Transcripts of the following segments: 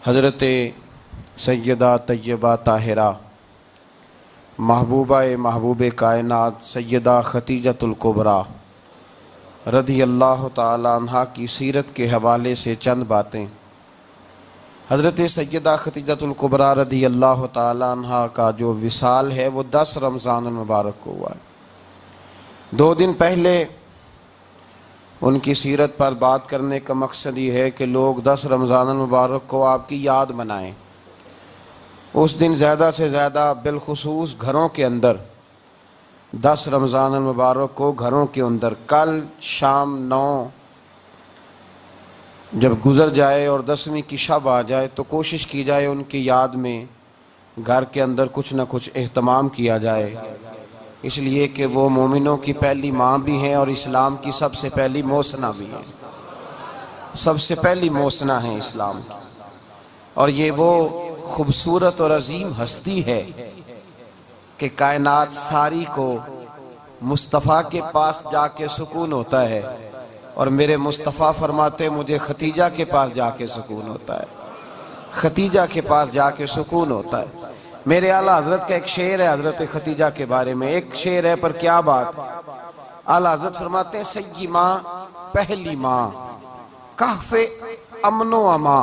हज़रत सैयदा तय्यबा ताहिरा महबूबा महबूब कायनात सैयदा खतीजतुल कुबरा रज़ी अल्लाह ताला अन्हा की सीरत के हवाले से चंद बातें। हज़रत सैयदा खतीजतुल कुबरा रज़ी अल्लाह ताला अन्हा का जो विसाल है वो 10 रमज़ान मुबारक को हुआ है। 2 दिन पहले उनकी सीरत पर बात करने का मकसद ये है कि लोग 10 रमज़ान मुबारक को आपकी याद मनाएं। उस दिन ज़्यादा से ज़्यादा बिलखुसूस घरों के अंदर 10 रमज़ान मुबारक को घरों के अंदर कल शाम 9 जब गुज़र जाए और 10वीं की शब आ जाए तो कोशिश की जाए उनकी याद में घर के अंदर कुछ न कुछ एहतमाम किया जाए, इसलिए कि वो मोमिनों की पहली माँ भी हैं और इस्लाम की सबसे पहली मोसना भी है। सबसे पहली मोसना है इस्लाम की, और ये वो खूबसूरत और अजीम हस्ती है कि कायनात सारी को मुस्तफ़ा के पास जाके सुकून होता है, और मेरे मुस्तफ़ा फरमाते मुझे खतीजा के पास जाके सुकून होता है। खतीजा के पास जाके सुकून होता है। मेरे आला हजरत का एक शेर है हजरत खतीजा के बारे में, एक शेर है पर क्या बात। आला हजरत फरमाते हैं सय्यी माँ पहली माँ कहफ़े अमनो अमा।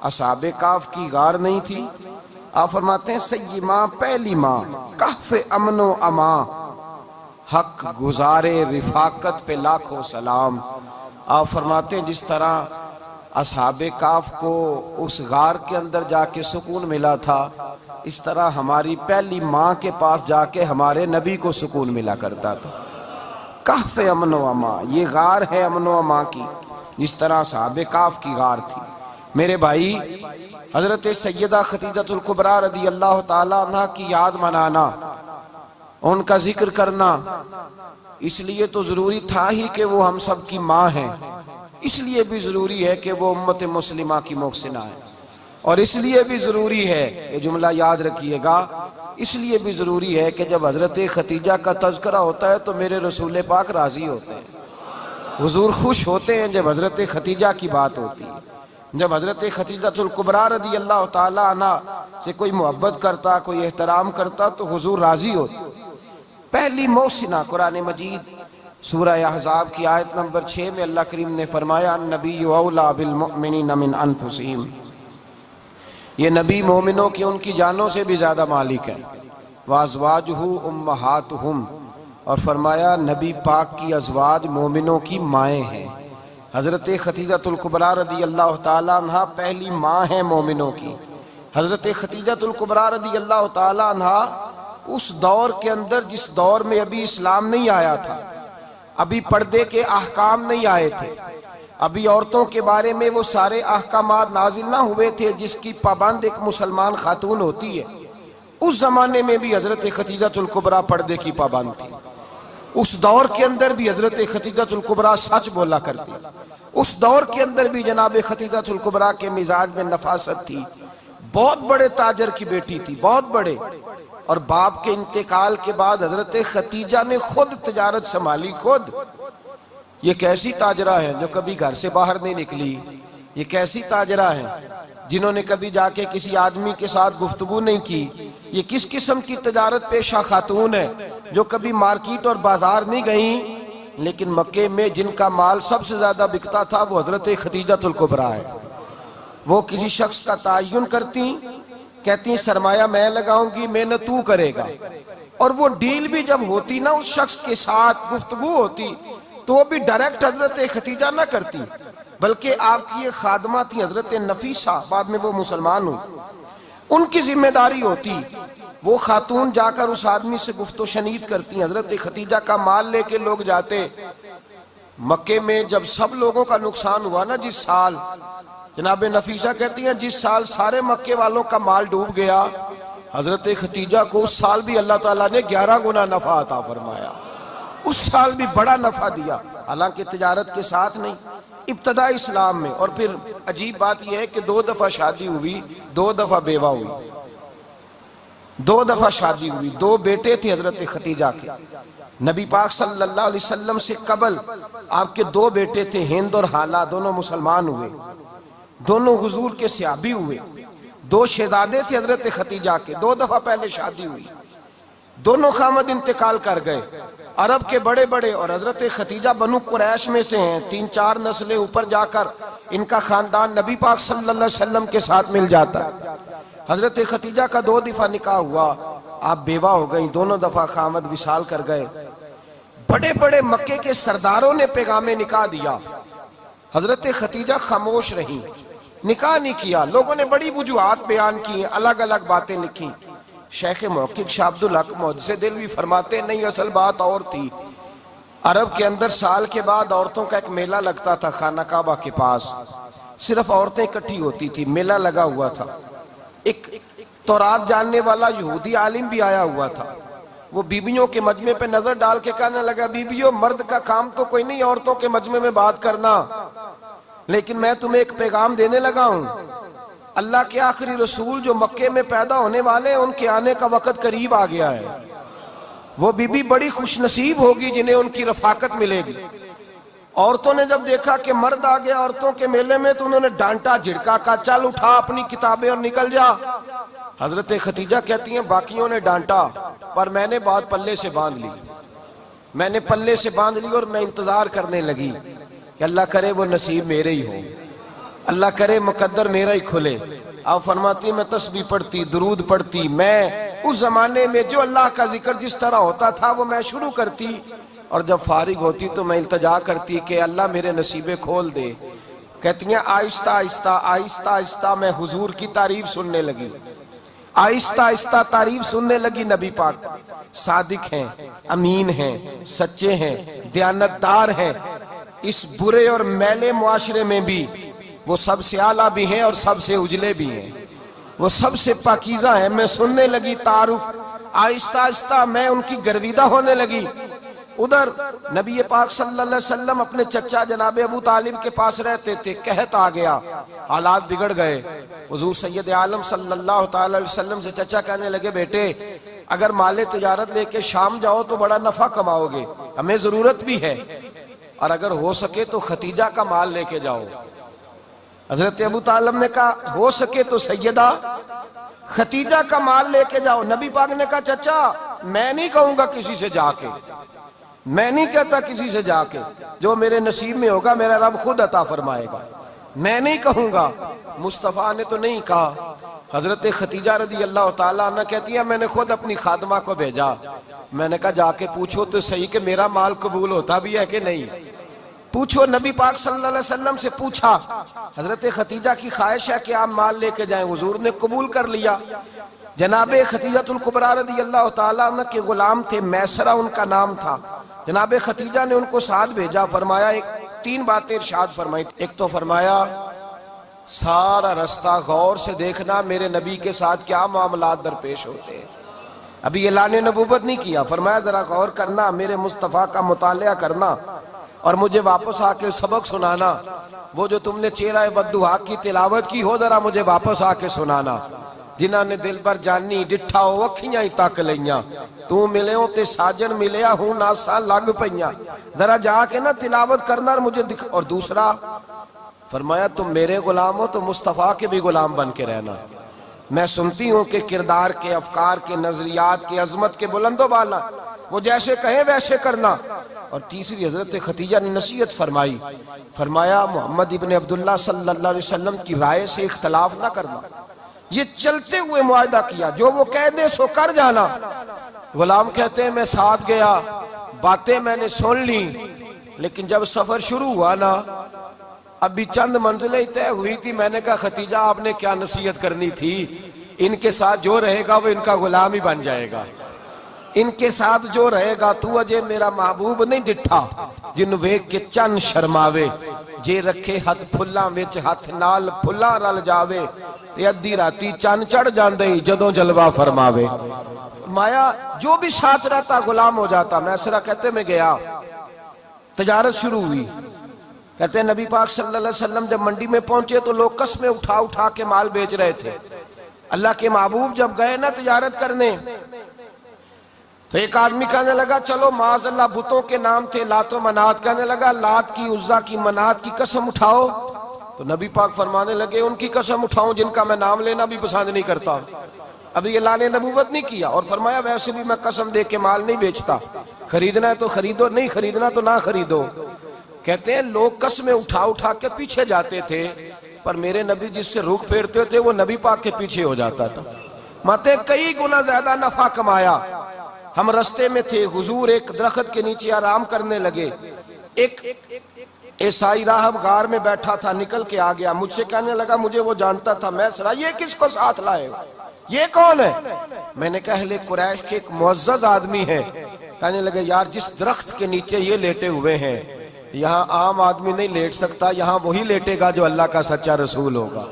असहाबे काफ की गार नहीं थी, आप फरमाते हैं सय्यी माँ पहली माँ कहफ़े अमनो अमा, हक गुजारे रिफाकत पे लाखों सलाम। आप फरमाते हैं जिस तरह असहाबे काफ को उस गार के अंदर जाके सुकून मिला था, इस तरह हमारी पहली माँ के पास जाके हमारे नबी को सुकून मिला करता था। कहफ़े अमनो अमा, ये गार है अमनो अमा की, जिस तरह असहाबे काफ की गार थी। मेरे भाई, हजरत सैयदा खतीजतुल कुबरा रज़ी अल्लाह ताला अन्हा की याद मनाना, उनका जिक्र करना, इसलिए तो जरूरी था ही कि वो हम सब की माँ हैं, इसलिए भी जरूरी है कि वो उम्मत मुस्लिमा की मोहसिना है, और इसलिए भी जरूरी है, ये जुमला याद रखिएगा, इसलिए भी जरूरी है कि जब हजरत खतीजा का तज़किरा होता है तो मेरे रसूल पाक राजी होते हैं, हुजूर खुश होते हैं जब हजरत खतीजा की बात होती है। जब हजरत खतीजतुल कुबरा रज़ी अल्लाह ताला अन्हा से कोई मोहब्बत करता, कोई एहतराम करता तो हुजूर राजी होते। पहली मोहसिना, कुरान मजीद सूरह अहज़ाब की आयत नंबर 6 में अल्लाह करीम ने फरमाया नबी औला बिल मुमिनीना मिन अनफुसिहिम, ये नबी मोमिनों की उनकी जानों से भी ज्यादा मालिक है। वाज़वाजुहु उम्महातुहुम, और फरमाया नबी पाक की अज़वाज मोमिनों की माएँ हैं। हज़रत खतीजतुल कुबरा रज़ी अल्लाह ताला अन्हा पहली माँ है मोमिनों की। हज़रत खतीजतुल कुबरा रज़ी अल्लाह ताला अन्हा उस दौर के अंदर जिस दौर में अभी इस्लाम नहीं आया था, अभी पर्दे के अहकाम नहीं आए थे, अभी औरतों के बारे में वो सारे अहकामात नाजिल ना हुए थे जिसकी पाबंद एक मुसलमान खातून होती है। उस जमाने में भी हजरत खतीजतुल कुबरा पर्दे की पाबंद थी। उस दौर के अंदर भी हजरत खतीजतुल कुबरा सच बोला करती। उस दौर के अंदर भी जनाब खतीजतुल कुबरा के मिजाज में नफासत थी। बहुत बड़े ताजर की बेटी थी, बहुत बड़े, और बाप के इंतकाल के बाद हजरत खतीजा ने खुद तिजारत संभाली। खुद, ये कैसी ताजरा है जो कभी घर से बाहर नहीं निकली, ये कैसी ताजरा है जिन्होंने कभी जाके किसी आदमी के साथ गुफ्तगू नहीं की, ये किस किस्म की तिजारत पेशा खातून है जो कभी मार्केट और बाजार नहीं गई, लेकिन मक्के में जिनका माल सबसे ज्यादा बिकता था वो हजरत खतीजतुल कुबरा है। वो किसी शख्स का तायुन करती, कहती सरमाया मैं लगाऊंगी, मेहनत तू करेगा, और वो डील भी जब होती ना उस शख्स के साथ गुफ्तगू होती तो वो भी डायरेक्ट हजरत खतीजा ना करती, बल्कि आपकी ये खादमा थी हजरत नफीसा, बाद में वो मुसलमान हुई, उनकी जिम्मेदारी होती। वो खातून जाकर उस आदमी से गुफ्तो शनीद करती। हजरत खतीजा का माल लेके लोग जाते मक्के में। जब सब लोगों का नुकसान हुआ ना जिस साल, जनाब नफीसा कहती हैं जिस साल सारे मक्के वालों का माल डूब गया, हजरत खतीजा को उस साल भी अल्लाह ताला ने 11 गुना नफा अता फरमाया। उस साल भी बड़ा नफा दिया, हालांकि तिजारत के साथ नहीं, इब्तदा इस्लाम में। और फिर अजीब बात यह है कि 2 दफा शादी हुई, 2 दफा बेवा हुई, 2 दफा शादी हुई। 2 बेटे थे हजरत खतीजा के। नबी पाक सल्लल्लाहु अलैहि वसल्लम से कबल आपके 2 बेटे थे, हिंद और हाला, दोनों मुसलमान हुए। दोनों हुजूर के सहाबी हुए। दो शहजादे थे हजरत खतीजा के, 2 दफा पहले शादी हुई। दोनों खामद इंतकाल कर गए, अरब के बड़े बड़े। और हजरत खतीजा बनु कुरैश में से हैं, 3-4 नस्लें ऊपर जाकर इनका खानदान नबी पाक सल्लल्लाहु अलैहि वसल्लम के साथ मिल जाता है। हजरत खतीजा का 2 दफा निकाह हुआ, आप बेवा हो गई, दोनों दफा खामद विसाल कर गए। बड़े बड़े मक्के के सरदारों ने पैगामे निकाह दिया, हजरत खतीजा खामोश रही, निकाह नहीं किया। लोगों ने बड़ी वजूहात बयान की, अलग अलग बातें लिखी। शेख मुहक्किक शाह अब्दुल हक मुहद्दिस दिल्वी फरमाते नहीं, असल बात और थी। अरब के अंदर साल के बाद औरतों का एक मेला लगता था खाना काबा के पास, सिर्फ औरतें इकट्ठी होती थी, मेला लगा हुआ था। एक तौरात जानने वाला यहूदी आलिम भी आया हुआ था। वो बीबियों के मजमे पे नजर डाल के कहने लगा, बीबियों मर्द का काम तो कोई नहीं औरतों के मजमे में बात करना, लेकिन मैं तुम्हें एक पैगाम देने लगा हूं। अल्लाह के आखिरी रसूल जो मक्के में पैदा होने वाले हैं, उनके आने का वक्त करीब आ गया है। वो बीबी बड़ी खुशनसीब होगी जिन्हें उनकी रफाकत मिलेगी। औरतों ने जब देखा कि मर्द आ गया औरतों के मेले में, तो उन्होंने डांटा, झिड़का, का चल उठा अपनी किताबें और निकल जा। हजरत खतीजा कहती हैं बाकियों ने डांटा, पर मैंने बात पल्ले से बांध ली। मैंने पल्ले से बांध ली और मैं इंतजार करने लगी कि अल्लाह करे वो नसीब मेरे ही हो, अल्लाह करे मुकद्दर मेरा ही खुले। आप फरमाती मैं तस्बीह पढ़ती, दुरूद पढ़ती, मैं उस जमाने में जो अल्लाह का जिक्र जिस तरह होता था वो मैं शुरू करती, और जब फारिग होती तो मैं इल्तजा करती कि अल्लाह मेरे नसीबे खोल दे। कहती हैं आहिस्ता आहिस्ता आहिस्ता आहिस्ता मैं हुजूर की तारीफ सुनने लगी, आहिस्ता आहिस्ता तारीफ सुनने लगी। नबी पाक सादिक हैं, अमीन हैं, सच्चे हैं, दयानतदार हैं। इस बुरे और मैले मुआशरे में भी वो सबसे आला भी हैं और सबसे उजले भी हैं, वो सबसे पाकीज़ा है। मैं सुनने लगी तारुफ, आहिस्ता आहिस्ता मैं उनकी गर्विदा होने लगी। उधर नबी पाक सल्लल्लाहु अलैहि वसल्लम अपने चचा जनाब अबू तालिब के पास रहते थे, कहत आ गया, हालात बिगड़ गए। हुजूर सैयद आलम सल्लल्लाहु अलैहि वसल्लम से चचा कहने लगे, बेटे अगर माले तिजारत लेके शाम जाओ तो बड़ा नफा कमाओगे, हमें जरूरत भी है, और अगर हो सके तो खतीजा का माल लेके जाओ। हजरत अबू तालिब ने कहा हो सके तो सैयदा खतीजा का माल लेके जाओ। नबी पाक ने कहा चचा मैं नहीं कहूंगा किसी से जाके, मैं नहीं कहता किसी से जाके, जो मेरे नसीब में होगा मेरा रब खुद अता फरमाएगा, मैं नहीं कहूंगा। मुस्तफा ने तो नहीं कहा। हजरत खतीजा रदी अल्लाह ताला अन्हा कहती है मैंने खुद अपनी खादमा को भेजा, मैंने कहा जाके पूछो तो सही कि मेरा माल कबूल होता भी है कि नहीं, पूछो। नबी पाक सल्लल्लाहु अलैहि वसल्लम से पूछा। हजरत खतीजा की ख्वाहिश है कि आप माल लेके जाएं, हुजूर ने कबूल कर लिया। जनाबे खतीजतुल कुबरा रदी अल्लाह ताला अन्हा के गुलाम थे, मैसरा उनका नाम था। जनाबे खतीजा ने उनको साथ भेजा, फरमाया 3 बातें इरशाद फरमाई। एक तो फरमाया सारा रास्ता गौर से देखना मेरे नबी के साथ क्या मामलात दरपेश होते हैं। अभी ऐलान नबूवत नहीं किया, फरमाया जरा गौर करना, मेरे मुस्तफ़ा का मुतालिया करना और मुझे वापस आके सबक सुनाना। वो जो तुमने चेहरा बद्दुआ की तिलावत की हो जरा मुझे वापस आके सुनाना। जिन्होंने दिल पर जानी डिठा हो अखियां ही तक लिया, तू मिले हो ते साजन मिलिया हूं नासा लग पईया, जरा जाके ना तिलावत करना और मुझे दिख। और दूसरा फरमाया तुम मेरे गुलाम हो तो मुस्तफ़ा के भी गुलाम बन के रहना। मैं सुनती हूँ कि किरदार के, अफकार के, नजरियात के, अजमत के बुलंदो बाला, वो जैसे कहे वैसे करना। और तीसरी हजरत खतीजा ने नसीहत फरमाई, फरमाया मोहम्मद इब्न अब्दुल्ला सल्लल्लाहु अलैहि वसल्लम की राय से इख्तलाफ ना करना। ये चलते हुए मुआहदा किया, जो वो कह दे सो कर जाना। गुलाम कहते हैं मैं साथ गया, बातें मैंने सुन ली, लेकिन जब सफर शुरू हुआ ना, अभी चंद मंजिलें तय हुई थी, मैंने कहा खतीजा आपने क्या नसीहत करनी थी, इनके साथ जो रहेगा वो इनका गुलाम ही बन जाएगा, इनके साथ जो रहेगा। तू अजय मेरा महबूब नहीं डिठा जिन वेख के चन शर्मावे, जे रखे हथ फुल्लां विच हथ नाल फुल्लां रल जावे, ते अद्धी राती चन चढ़ जांदे जदों जलवा फरमावे। माया जो भी साथ रहता गुलाम हो जाता। मैसरा कहते मैं गया, तजारत शुरू हुई। कहते हैं नबी पाक सल्लल्लाहु अलैहि वसल्लम जब मंडी में पहुंचे तो लोग कस्में उठा उठा के माल बेच रहे थे। अल्लाह के महबूब जब गए ना तजारत करने, तो एक आदमी कहने लगा चलो माज़अल्लाह बुतों के नाम थे लातो मनात, कहने लगा लात की, उज्जा की, मनात की कसम उठाओ। तो नबी पाक फरमाने लगे उनकी कसम उठाऊं जिनका मैं नाम लेना भी पसंद नहीं करता। अभी अल्लाह ने नबूवत नहीं किया और फरमाया वैसे भी मैं कसम दे के माल नहीं बेचता, खरीदना है तो खरीदो, नहीं खरीदना तो ना खरीदो। कहते हैं लोग कसमें उठा उठा के पीछे जाते थे, पर मेरे नबी जिससे रुख फेरते थे वो नबी पाक के पीछे हो जाता था। माते कई गुना ज्यादा नफा कमाया। हम रास्ते में थे, हुजूर एक दरख्त के नीचे आराम करने लगे। एक ईसाई राहब गार में बैठा था, निकल के आ गया, मुझसे कहने लगा मुझे वो जानता था। मैं सरा ये किसको साथ लाए, ये कौन है? मैंने कहा अहले कुरैश के एक मुअज़्ज़ज़ आदमी है। कहने लगे यार जिस दरख्त के नीचे ये लेटे हुए हैं यहाँ आम आदमी नहीं लेट सकता, यहाँ वही लेटेगा जो अल्लाह का सच्चा रसूल होगा,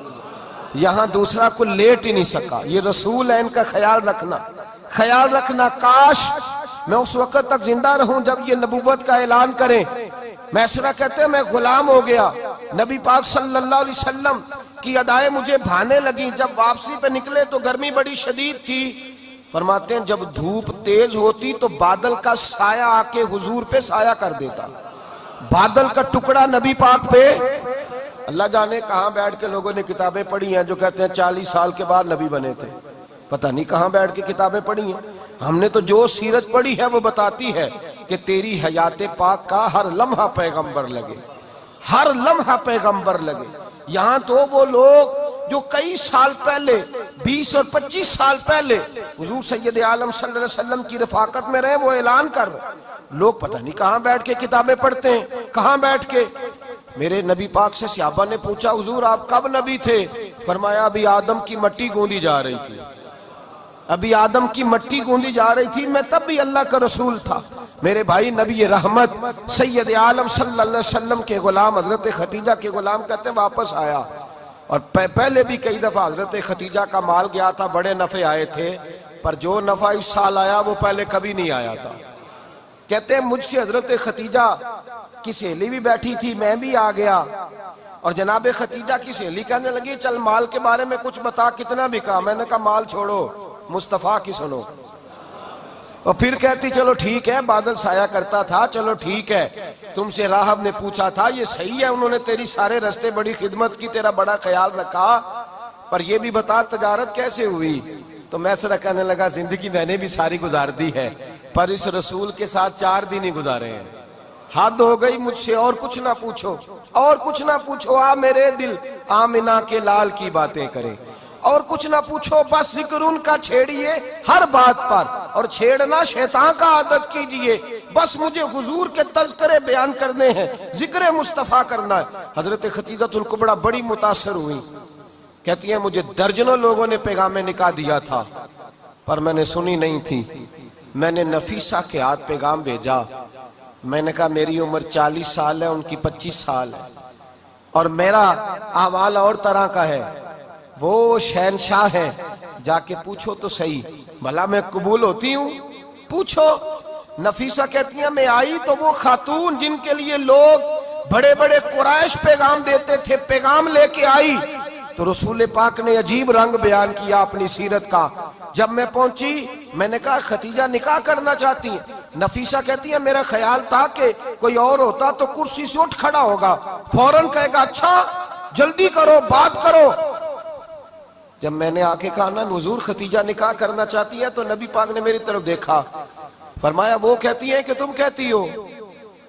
यहाँ दूसरा कोई लेट ही नहीं सका। ये रसूल है, इनका ख्याल रखना, ख्याल रखना। काश मैं उस वक्त तक जिंदा रहूं जब ये नबूवत का ऐलान करें। मैसरा कहते हैं मैं गुलाम हो गया, नबी पाक सल्लल्लाहु अलैहि वसल्लम की अदाएं मुझे भाने लगी। जब वापसी पे निकले तो गर्मी बड़ी शदीद थी। फरमाते हैं जब धूप तेज होती तो बादल का साया आके हुजूर पे साया कर देता, बादल का टुकड़ा नबी पाक पे। अल्लाह जाने कहां बैठ के लोगों ने किताबें पढ़ी हैं जो कहते हैं 40 साल के बाद नबी बने थे। पता नहीं कहां बैठ के किताबें पढ़ी हैं। हमने तो जो सीरत पढ़ी है वो बताती है कि तेरी हयाते पाक का हर लम्हा पैगंबर लगे, हर लम्हा पैगंबर लगे। यहाँ तो वो लोग जो कई साल पहले 20 और 25 साल पहले हुजूर सैयद आलम सल्लल्लाहु अलैहि वसल्लम की रफाकत में रहे, वो ऐलान कर रहे। लोग पता नहीं कहां बैठ के किताबें पढ़ते हैं, कहां बैठ के। मेरे नबी पाक से सहाबा ने पूछा हुजूर आप कब नबी थे? फरमाया अभी आदम की मट्टी गूंदी जा रही थी, अभी आदम की मट्टी गूंदी जा रही थी, मैं तब भी अल्लाह का रसूल था। मेरे भाई नबी रहमत सैयद आलम सल्लल्लाहु अलैहि वसल्लम के गुलाम हजरत खतीजा के गुलाम कहते हैं वापस आया। और पहले भी कई दफा हजरत खतीजा का माल गया था, बड़े नफे आए थे, पर जो नफा इस साल आया वो पहले कभी नहीं आया था। कहते हैं मुझसे हजरत खतीजा की सहेली भी बैठी थी, मैं भी आ गया। और जनाब खतीजा की सहेली कहने लगी चल माल के बारे में कुछ बता, कितना बिका? मैंने कहा माल छोड़ो, मुस्तफा की सुनो। और फिर कहती चलो ठीक है, बादल साया करता था, चलो ठीक है। तुमसे राहब ने पूछा था, ये सही है उन्होंने तेरी सारे रास्ते बड़ी खिदमत की, तेरा बड़ा ख्याल रखा, पर ये भी बता तजारत कैसे हुई? तो मैं सरा कहने लगा जिंदगी मैंने भी सारी गुजार दी है, पर इस रसूल के साथ 4 दिन ही गुजारे हैं। हद हो गई मुझसे, और कुछ ना पूछो, और कुछ ना पूछो। आ मेरे दिल आमिना के लाल की बातें करें, और कुछ ना पूछो, बस जिक्र उनका छेड़िए हर बात पर, और छेड़ना शैतान का आदत कीजिए। बस मुझे हुजूर के तज़किरे बयान करने हैं, जिक्र मुस्तफ़ा करना है। हजरत खतीजतुल कुबरा बड़ी मुतासर हुई, कहती है मुझे दर्जनों लोगों ने पैगामे निकाह दिया था, पर मैंने सुनी नहीं थी। मैंने नफीसा के हाथ पैगाम भेजा, मैंने कहा मेरी उम्र 40 साल है, उनकी 25 साल है, और मेरा अहवाल और तरह का है। वो शहनशाह है, जाके पूछो तो सही, भला मैं कबूल होती हूँ? पूछो। नफीसा कहती है मैं आई तो वो खातून जिनके लिए लोग बड़े बड़े कुरैश पैगाम देते थे, पैगाम लेके आई। तो रसूल पाक ने अजीब रंग बयान किया अपनी सीरत का। जब मैं पहुंची मैंने कहा खतीजा निकाह करना चाहती है। नफीसा कहती है मेरा ख्याल था कि कोई और होता तो कुर्सी से उठ खड़ा होगा, फौरन कहेगा अच्छा जल्दी करो, बात करो। जब मैंने आके कहा ना हुजूर खतीजा निकाह करना चाहती है, तो नबी पाक ने मेरी तरफ देखा, फरमाया वो कहती है कि तुम कहती हो?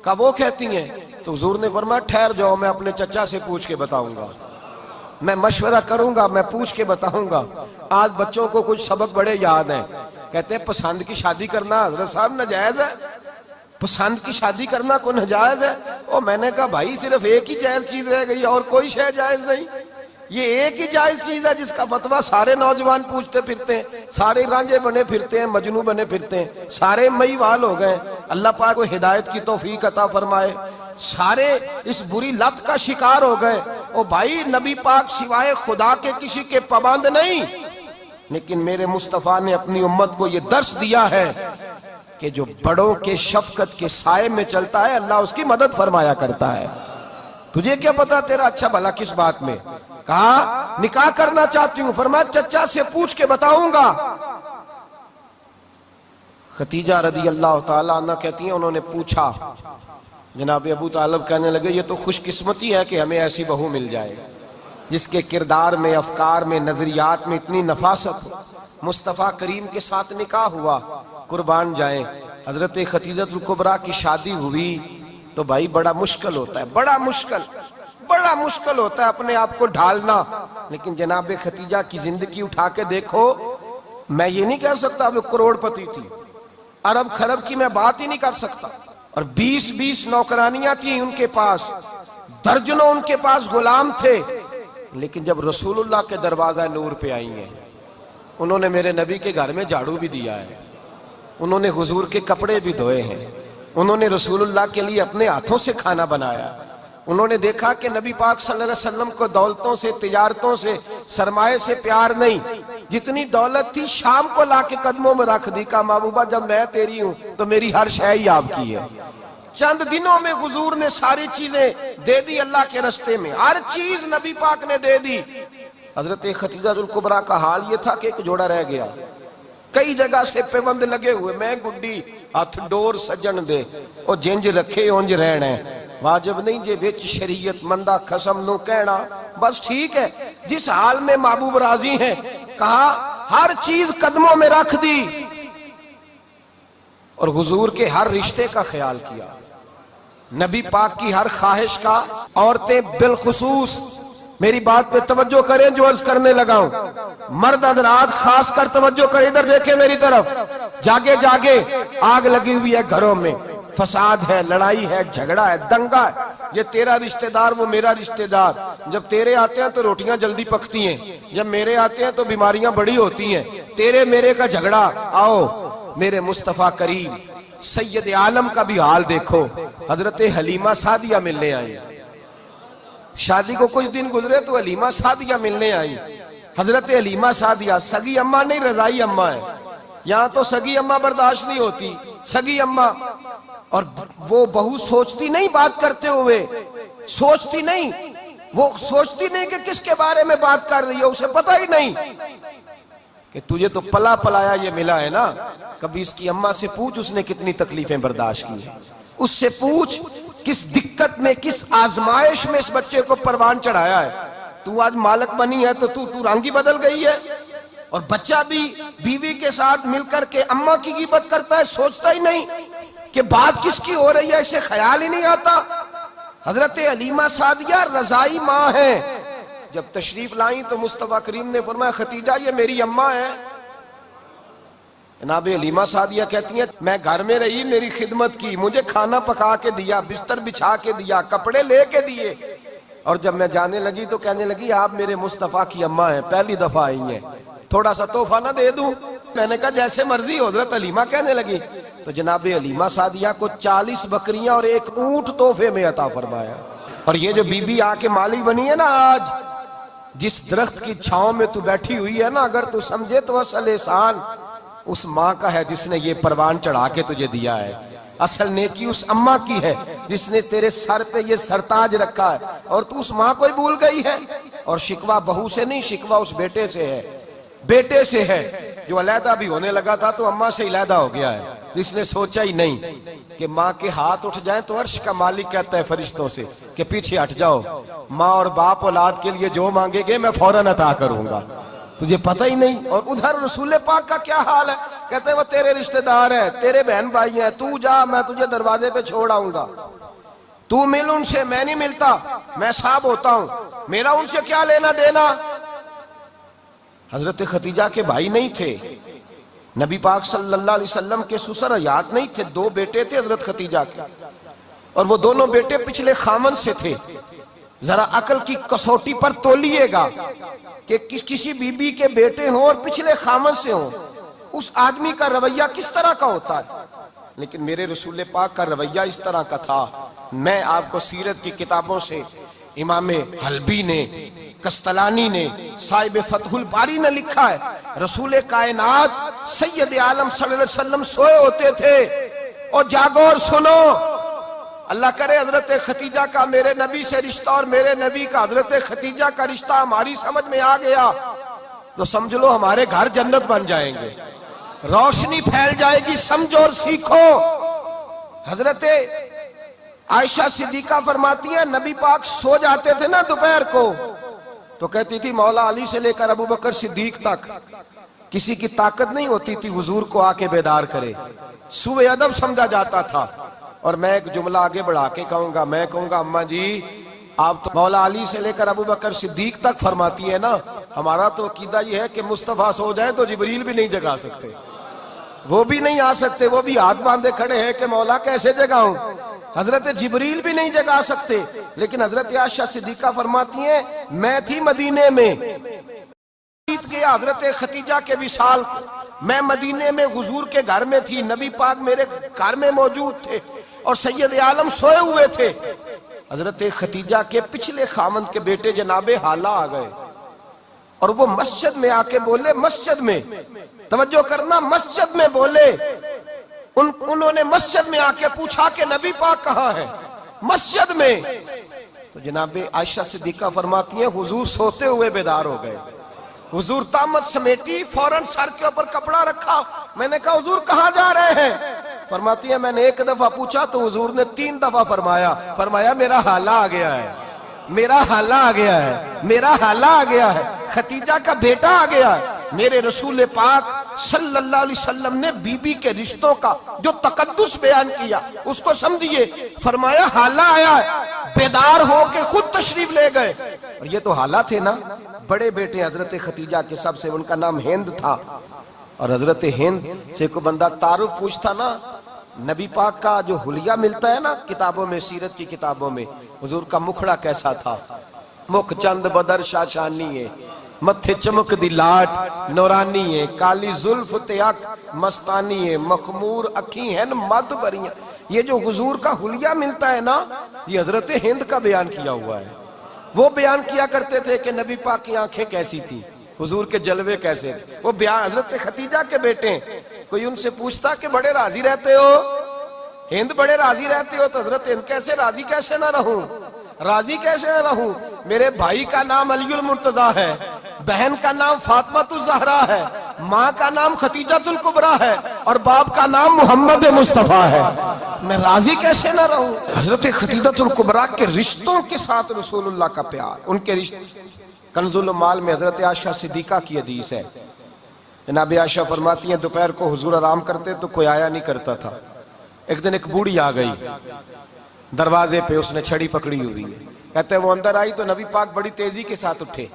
कहा वो कहती हैं। तो हुजूर ने फरमाया ठहर जाओ, मैं अपने चचा से पूछ के बताऊंगा, मैं मशवरा करूंगा, मैं पूछ के बताऊंगा। आज बच्चों को कुछ सबक बड़े याद हैं। कहते हैं पसंद की शादी करना हजरत साहब नाजायज है, पसंद की शादी करना कोई नाजायज है? और मैंने कहा भाई सिर्फ एक ही जायज चीज रह गई, और कोई शय जायज नहीं। ये एक ही जायज चीज है जिसका फतवा सारे नौजवान पूछते फिरते हैं, सारे रांझे बने फिरते हैं, मजनू बने फिरते हैं, सारे मईवाल हो गए। अल्लाह पाक को हिदायत की तौफीक अता फरमाए। सारे इस बुरी लत का शिकार हो गए। ओ भाई नबी पाक सिवाय खुदा के किसी के पाबंद नहीं, लेकिन मेरे मुस्तफा ने अपनी उम्मत को यह दर्श दिया है कि जो बड़ों के शफकत के साए में चलता है अल्लाह उसकी मदद फरमाया करता है। तुझे क्या पता तेरा अच्छा भला किस बात में? कहा निकाह करना चाहती हूँ, फरमाया चचा से पूछ के बताऊंगा। खतीजा रदी अल्लाह ताला अन्हा कहती हैं उन्होंने पूछा, जनाब अबू तालिब कहने लगे ये तो खुशकिस्मती है कि हमें ऐसी बहू मिल जाए जिसके किरदार में, अफकार में, नजरियात में इतनी नफासत हो। मुस्तफ़ा करीम के साथ निकाह हुआ, कुर्बान जाए। हजरत खतीजतुल कुबरा की शादी हुई तो भाई बड़ा मुश्किल होता है, बड़ा मुश्किल होता है अपने आप को ढालना। लेकिन जनाब खतीजा की जिंदगी उठा के देखो, मैं ये नहीं कह सकता वो करोड़पति थी, अरब खरब की मैं बात ही नहीं कर सकता। और 20-20 नौकरानियां थी उनके पास, दर्जनों उनके पास गुलाम थे। लेकिन जब रसूलुल्लाह के दरवाजा नूर पे आई हैं, उन्होंने मेरे नबी के घर में झाड़ू भी दिया है, उन्होंने हुजूर के कपड़े भी धोए हैं, उन्होंने रसूलुल्लाह के लिए अपने हाथों से खाना बनाया। उन्होंने देखा कि नबी पाक सल्लल्लाहु अलैहि वसल्लम को दौलतों से, तिजारतों से, सरमाए से प्यार नहीं, जितनी दौलत थी शाम को लाके कदमों में रख दी। कहा महबूबा जब मैं तेरी हूं तो मेरी हर शय ही आपकी है। चंद दिनों में हुजूर ने सारी चीजें दे दी अल्लाह के रास्ते में, हर चीज नबी पाक ने दे दी। हजरत खतीजतुल कुबरा का हाल ये था कि एक जोड़ा रह गया, कई जगह से पेबंद लगे हुए, मैं गुड्डी हथ डोर सजन दे और जिंज रखे उंज रहना है। वाजिब नहीं जे विच शरीयत मंदा खसम नु कहना, बस ठीक है। जिस हाल में महबूब राजी हैं, कहा हर चीज कदमों में रख दी और हुजूर के हर रिश्ते का ख्याल किया, नबी पाक की हर ख्वाहिश का। औरतें बिलखुसूस मेरी बात पे तवज्जो करें जो अर्ज करने लगा हूं, मर्द हजरात खास कर तवज्जो करें, इधर देखें मेरी तरफ। जागे जागे आग लगी हुई है घरों में, फसाद है, लड़ाई है, झगड़ा है, दंगा है। ये तेरा रिश्तेदार, वो मेरा रिश्तेदार। जब तेरे आते हैं तो रोटियां जल्दी पकती हैं, जब मेरे आते हैं तो बीमारियां बड़ी होती हैं। तेरे मेरे का झगड़ा। आओ मेरे मुस्तफा करीम सैयद आलम का भी हाल देखो। हजरत हलीमा सादिया मिलने आई, शादी को कुछ दिन गुजरे तो हलीमा सादिया मिलने आई। हजरत हलीमा सादिया सगी अम्मा नहीं, रजाई अम्मा है। यहां तो सगी अम्मा बर्दाश्त नहीं होती, सगी अम्मा। और वो बहू सोचती नहीं, बात करते हुए सोचती नहीं, वो सोचती नहीं कि किसके बारे में बात कर रही है, उसे पता ही नहीं कि तुझे तो पला पलाया ये मिला है ना। कभी इसकी अम्मा से पूछ उसने कितनी तकलीफें बर्दाश्त की है, उससे पूछ किस दिक्कत में, किस आजमाइश में इस बच्चे को परवान चढ़ाया है। तू आज मालक बनी है तो तू रंगी बदल गई है। और बच्चा भी बीवी के साथ मिलकर के अम्मा की गिबत करता है, सोचता ही नहीं कि बात किसकी हो रही है, इसे ख्याल ही नहीं आता। हजरत हलीमा सादिया रजाई माँ है। जब तशरीफ लाई तो मुस्तफा करीम ने फरमाया खतीजा ये मेरी अम्मा है। जनाब हलीमा सादिया कहती हैं मैं घर में रही, मेरी खिदमत की, मुझे खाना पका के दिया, बिस्तर बिछा के दिया, कपड़े लेके दिए। और जब मैं जाने लगी तो कहने लगी आप मेरे मुस्तफा की अम्मा हैं, पहली दफा आई हैं, थोड़ा सा तोहफा ना दे दूं। मैंने कहा जैसे मर्जी। हजरत हलीमा कहने लगी तो जनाब हलीमा सादिया को 40 बकरियां और एक ऊंट तोहफे में अता फरमाया। और ये जो बीबी आके मालिक बनी है ना, आज जिस दरख्त की छांव में तू बैठी हुई है ना, अगर तू समझे तो असल एहसान उस माँ का है जिसने ये परवान चढ़ा के तुझे दिया है। असल नेकी उस अम्मा की है जिसने तेरे सर पे ये सरताज रखा है, और तू उस माँ को ही भूल गई है। और शिकवा बहू से नहीं, शिकवा उस बेटे से है, बेटे से है जो अलहदा भी होने लगा था तो अम्मा से अलहदा हो गया है, जिसने सोचा ही नहीं कि माँ के हाथ उठ जाए तो अर्श का मालिक कहता है फरिश्तों से कि पीछे हट जाओ, माँ और बाप औलाद के लिए जो मांगेंगे मैं फौरन अता करूंगा। तुझे पता ही नहीं। और उधर रसूल पाक का क्या हाल है, कहते हैं वो तेरे रिश्तेदार है, तेरे बहन भाई हैं, तू जा मैं तुझे दरवाजे पे छोड़ आऊंगा, तू मिल उनसे, मैं नहीं मिलता, मैं साहब होता हूं, मेरा उनसे क्या लेना देना। हजरत खतीजा के भाई नहीं थे, नबी पाक सल्लल्लाहु अलैहि वसल्लम के ससुर हयात नहीं थे, 2 बेटे थे हजरत खतीजा के, और वो दोनों बेटे पिछले खामन से थे। जरा अकल की कसौटी पर तोलिएगा कि किसी बीबी के बेटे हों और पिछले खामन से हों, उस आदमी का रवैया किस तरह का होता है। लेकिन मेरे रसूल पाक का रवैया इस तरह का था। मैं आपको सीरत की किताबों से, इमाम हल्बी ने, कस्तलानी ने, साहिब फतहुल बारी ने लिखा है, रसूल कायनात सैयद आलम सल्लल्लाहु अलैहि वसल्लम सोए होते थे। और जागो और सुनो, अल्लाह करे हजरत खतीजा का मेरे नबी से रिश्ता और मेरे नबी का हजरत खतीजा का रिश्ता हमारी समझ में आ गया तो समझ लो हमारे घर जन्नत बन जाएंगे, रोशनी फैल जाएगी। समझो और सीखो। हजरत आयशा सिद्दीका फरमाती है नबी पाक सो जाते थे ना दोपहर को तो कहती थी मौला अली से लेकर अबू बकर सिद्दीक तक किसी की ताकत नहीं होती थी हुजूर को आके बेदार करे, सुबह अदब समझा जाता था। और मैं एक जुमला आगे बढ़ा के कहूंगा, मैं कहूंगा अम्मा जी आप तो मौला अली से लेकर अबू बकर सिद्दीक तक फरमाती है ना, हमारा तो अकीदा ये है कि मुस्तफा सो जाए तो जिब्रील भी नहीं जगा सकते, वो भी नहीं आ सकते, वो भी हाथ बांधे खड़े हैं कि मौला कैसे जगाऊं, हजरत जिब्रील भी नहीं जगा सकते। लेकिन हजरत आयशा सिद्दीका फरमाती है मैं थी मदीने में के हजरत खतीजा के विसाल, मैं मदीने में हुजूर के घर में थी, नबी पाक मेरे घर में मौजूद थे और सैयद आलम सोए हुए थे। हजरत खतीजा के पिछले खामंद के बेटे जनाबे हाला आ गए और वो मस्जिद में आके बोले, मस्जिद में तवज्जो करना, मस्जिद में बोले, उन्होंने मस्जिद में आके पूछा कि नबी पाक कहाँ है, मस्जिद में। तो जनाबे आयशा सिद्दीका फरमाती हैं हुजूर सोते हुए बेदार हो गए, हुजूर तामत समेटी, फौरन सर के ऊपर कपड़ा रखा। मैंने कहा हुजूर कहाँ जा रहे हैं? फरमाती है मैंने एक दफा पूछा तो हुजूर ने 3 दफा फरमाया मेरा हाला आ गया है, मेरा हाला आ गया है, मेरा हाला आ गया है, खतीजा का बेटा आ गया है। मेरे रसूल पाक सल्लल्लाहु अलैहि वसल्लम ने बीबी के रिश्तों का जो तकद्दुस बयान किया उसको समझिए, फरमाया हाला आया है, बेदार होके खुद तशरीफ ले गए। और ये तो हाला थे ना, बड़े बेटे हजरत खतीजा के सबसे, उनका नाम हिंद था। और हजरत हिंद से कोई बंदा तारुफ पूछता ना, नबी पाक का जो हुलिया मिलता है ना किताबों में, सीरत की किताबों में, हुजूर का मुखड़ा कैसा था, मुख चंद बदर शाशानी है, मत्थे चमक दी लाट नौरानी है, काली जुल्फ ते अख मस्तानी है, मखमूर अखी है मद भरियां। ये जो हुजूर का हुलिया मिलता है ना, ये हजरत हिंद का बयान किया हुआ है। वो बयान किया करते थे कि नबी पाक की आंखें कैसी थी, हुजूर के जलवे कैसे थे। वो बयान हजरत खतीजा के बेटे, कोई उनसे पूछता कि बड़े राजी रहते हो हिंद, बड़े राजी रहते हो, तो हजरत हिंद कैसे राजी कैसे ना रहूं, राजी कैसे ना रहूं, मेरे भाई का नाम अलीउल मुर्तजा है, बहन का नाम फातिमातुज ज़हरा है, माँ का नाम खतीजातुल कुबरा है और बाप का नाम मोहम्मद मुस्तफा है, मैं राजी कैसे ना रहूं। हजरत खतीजातुल कुबरा के रिश्तों के साथ रसूलुल्लाह का प्यार, उनके रिश्ते। कंजुल माल में हजरत आयशा सिद्दीका की हदीस है, जनाब आयशा फरमाती हैं दोपहर को हुजूर आराम करते तो कोई आया नहीं करता था। एक दिन एक बूढ़ी आ गई दरवाजे पे, उसने छड़ी पकड़ी हुई है, कहते वो अंदर आई तो नबी पाक बड़ी तेजी के साथ उठे,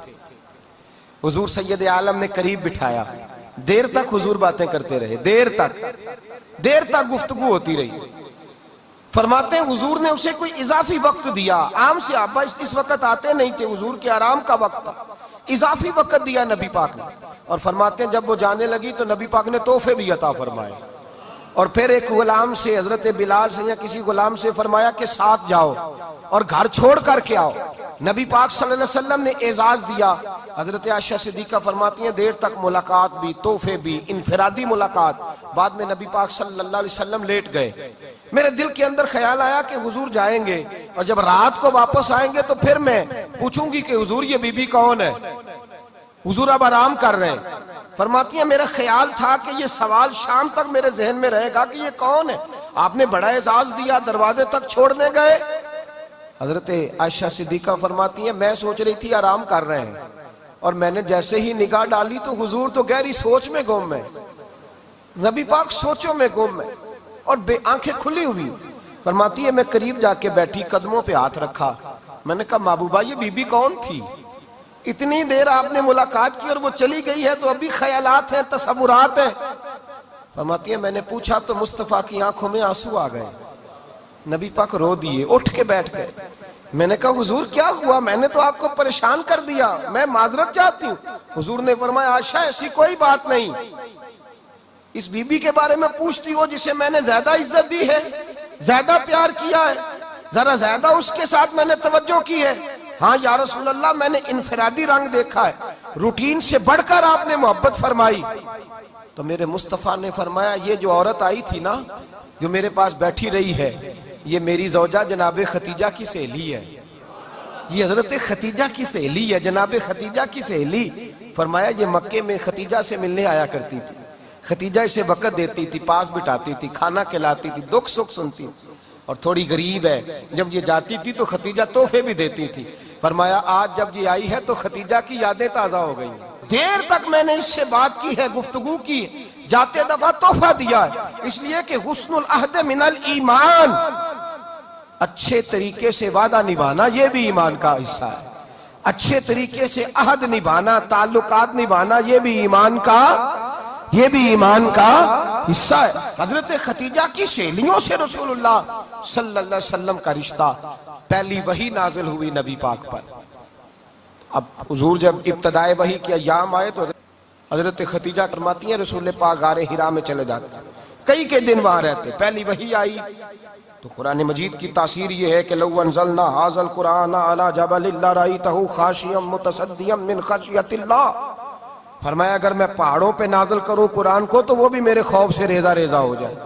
हुजूर सैयद आलम ने करीब बिठाया, देर तक हुजूर बातें करते रहे, देर तक गुफ्तगू होती रही। फरमाते हैं हुजूर ने उसे कोई इजाफी वक्त दिया, आम से आबा इस वक्त आते नहीं थे, हुजूर के आराम का वक्त था, इजाफी वक्त दिया नबी पाक ने। और फरमाते हैं जब वो जाने लगी तो नबी पाक ने तोहफे भी अता फरमाए। और फिर एक गुलाम से, हजरत बिलाल से या किसी गुलाम से फरमाया कि साथ जाओ और घर छोड़ करके आओ। नबी पाक सल्लल्लाहु अलैहि वसल्लम ने एजाज दिया। हजरत आयशा सिद्दीका फरमाती हैं देर तक मुलाकात भी, तोहफे भी, इनफरादी मुलाकात। बाद में नबी पाक सल्लल्लाहु अलैहि वसल्लम लेट गए। मेरे दिल के अंदर ख्याल आया कि हुजूर जाएंगे और जब रात को वापस आएंगे तो फिर मैं पूछूंगी कि हुजूर ये बीबी कौन है, हुजूर अब आराम कर रहे हैं। फरमाती है मेरा ख्याल था कि ये सवाल शाम तक मेरे जहन में रहेगा कि ये कौन है, आपने बड़ा एजाज दिया, दरवाजे तक छोड़ने गए। हजरत आयशा सिद्दीका फरमाती है मैं सोच रही थी आराम कर रहे हैं और मैंने जैसे ही निगाह डाली तो हुजूर तो गहरी सोच में गुम है, नबी पाक सोचों में गुम है और आंखें खुली हुई। फरमाती है मैं करीब जाके बैठी, कदमों पे हाथ रखा, मैंने कहा महबूबा ये बीबी कौन थी, इतनी देर आपने मुलाकात की और वो चली गई है, तो अभी ख्यालात हैं, तसव्वुरात हैं। फरमाती है मैंने पूछा तो मुस्तफा की आंखों में आंसू आ गए, नबी पाक रो दिए, उठ के बैठ गए। मैंने कहा हुजूर क्या हुआ, मैंने तो आपको परेशान कर दिया, मैं माजरत चाहती हूँ। हुजूर ने फरमाया आयशा ऐसी कोई बात नहीं, इस बीबी के बारे में पूछती हो जिसे मैंने ज्यादा इज्जत दी है, ज्यादा प्यार किया है, जरा ज्यादा उसके साथ मैंने तवज्जो की है। हाँ या रसूल अल्लाह मैंने इनफरादी रंग देखा है, रूटीन से बढ़कर आपने मोहब्बत फरमाई। तो मेरे मुस्तफा ने फरमाया ये जो औरत आई थी ना, जो मेरे पास बैठी रही है, ये मेरी जौजा जनाब खतीजा की सहेली है, ये हजरत खतीजा की सहेली है, जनाब खतीजा की सहेली। फरमाया ये मक्के में खतीजा से मिलने आया करती थी, खतीजा इसे वक़्त देती थी, पास बिठाती थी, खाना खिलाती थी, दुख सुख सुनती। और थोड़ी गरीब है। जब ये जाती थी तो खतीजा तोहफे भी देती थी। फरमाया आज जब ये आई है तो खतीजा की यादें ताजा हो गई। देर तक मैंने इससे बात की है, गुफ्तगू की, जाते दफा तोहफा दिया है, इसलिए कि हुस्नुल अहद मिनल ईमान, अच्छे तरीके से वादा निभाना ये भी ईमान का हिस्सा है। अच्छे तरीके से अहद निभाना, ताल्लुकात निभाना ये भी ईमान का हिस्सा है। हजरत खतीजा की सहेलियों से रसूलुल्लाह सल्लल्लाहु अलैहि वसल्लम का रिश्ता, पहली वही नाजिल हुई नबी पाक पर। अब हुजूर जब इब्तदाए वही के अय्याम आए तो हजरत खतीजा फरमाती हैं रसूल पाक गारे हिरा में चले जाते, कई के दिन वहां रहते। पहली वही आई तो कुरान मजीद की तासीर ये है कि लौ अंज़लना हाज़ल कुरान अला जबलिन लरअयतहु खाशियम मुतसद्दियम मिन खशियतिल्लाह, फरमाया अगर मैं पहाड़ों पे नाज़िल करूं कुरान को तो वो भी मेरे खौफ से रेजा रेजा हो जाए।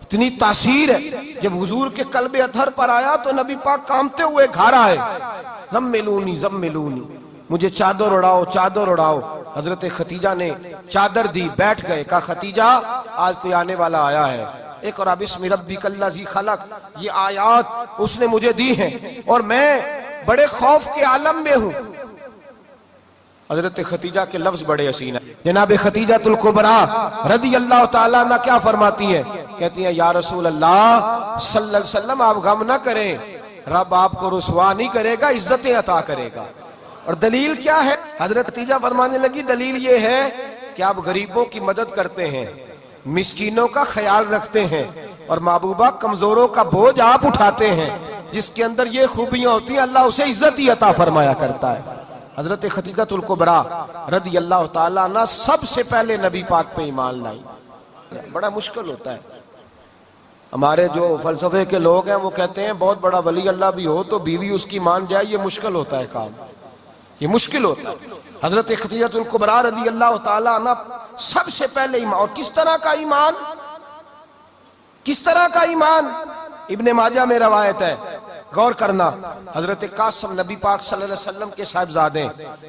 इतनी तासीर है। जब हुजूर के कल्बे अतहर पर आया तो नबी पाक कांपते हुए घर आए, ज़म्मिलूनी, मुझे चादर उड़ाओ, चादर उड़ाओ। हजरत खतीजा ने चादर दी, बैठ गए। कहा खतीजा आज कोई आने वाला आया है, एक और बिस्मि रब्बिकल्लज़ी खलक, ये आयात उसने मुझे दी हैं और मैं बड़े खौफ के आलम में हूं। हजरत खतीजा के लफ्ज बड़े हसीन है। जनाब खतीजातुल कुबरा रदी अल्लाह ताला अन्हा क्या फरमाती है, कहती हैं या रसूल अल्लाह सल्लल्लाहु अलैहि वसल्लम आप गम ना करें, रब आपको रुसवा नहीं करेगा, इज्जतें अता करेगा। और दलील क्या है? हजरत खतीजा फरमाने लगी दलील ये है कि आप गरीबों की मदद करते हैं, मिस्कीनों का ख्याल रखते हैं और महबूबा कमजोरों का बोझ आप उठाते हैं। जिसके अंदर ये खूबियां होती हैं अल्लाह उसे इज्जत ही अता फरमाया करता है। हजरत खतीजातुल कुबरा रदी अल्लाह ताला अन्हा सबसे पहले नबी पाक पे ईमान लाई। बड़ा मुश्किल होता है। हमारे जो फलसफे के लोग हैं वो कहते हैं बहुत बड़ा वली अल्लाह भी हो तो बीवी उसकी मान जाए, ये मुश्किल होता है काम, ये मुश्किल होता है। हजरत खतीजातुल कुबरा रदी अल्लाह ताला अन्हा सबसे पहले ईमान। और किस तरह का ईमान, किस तरह का ईमान? इब्ने माजा में रवायत है, गौर करना। हजरत कासिम नबी पाक सल्लल्लाहु अलैहि वसल्लम के साहिबजादे,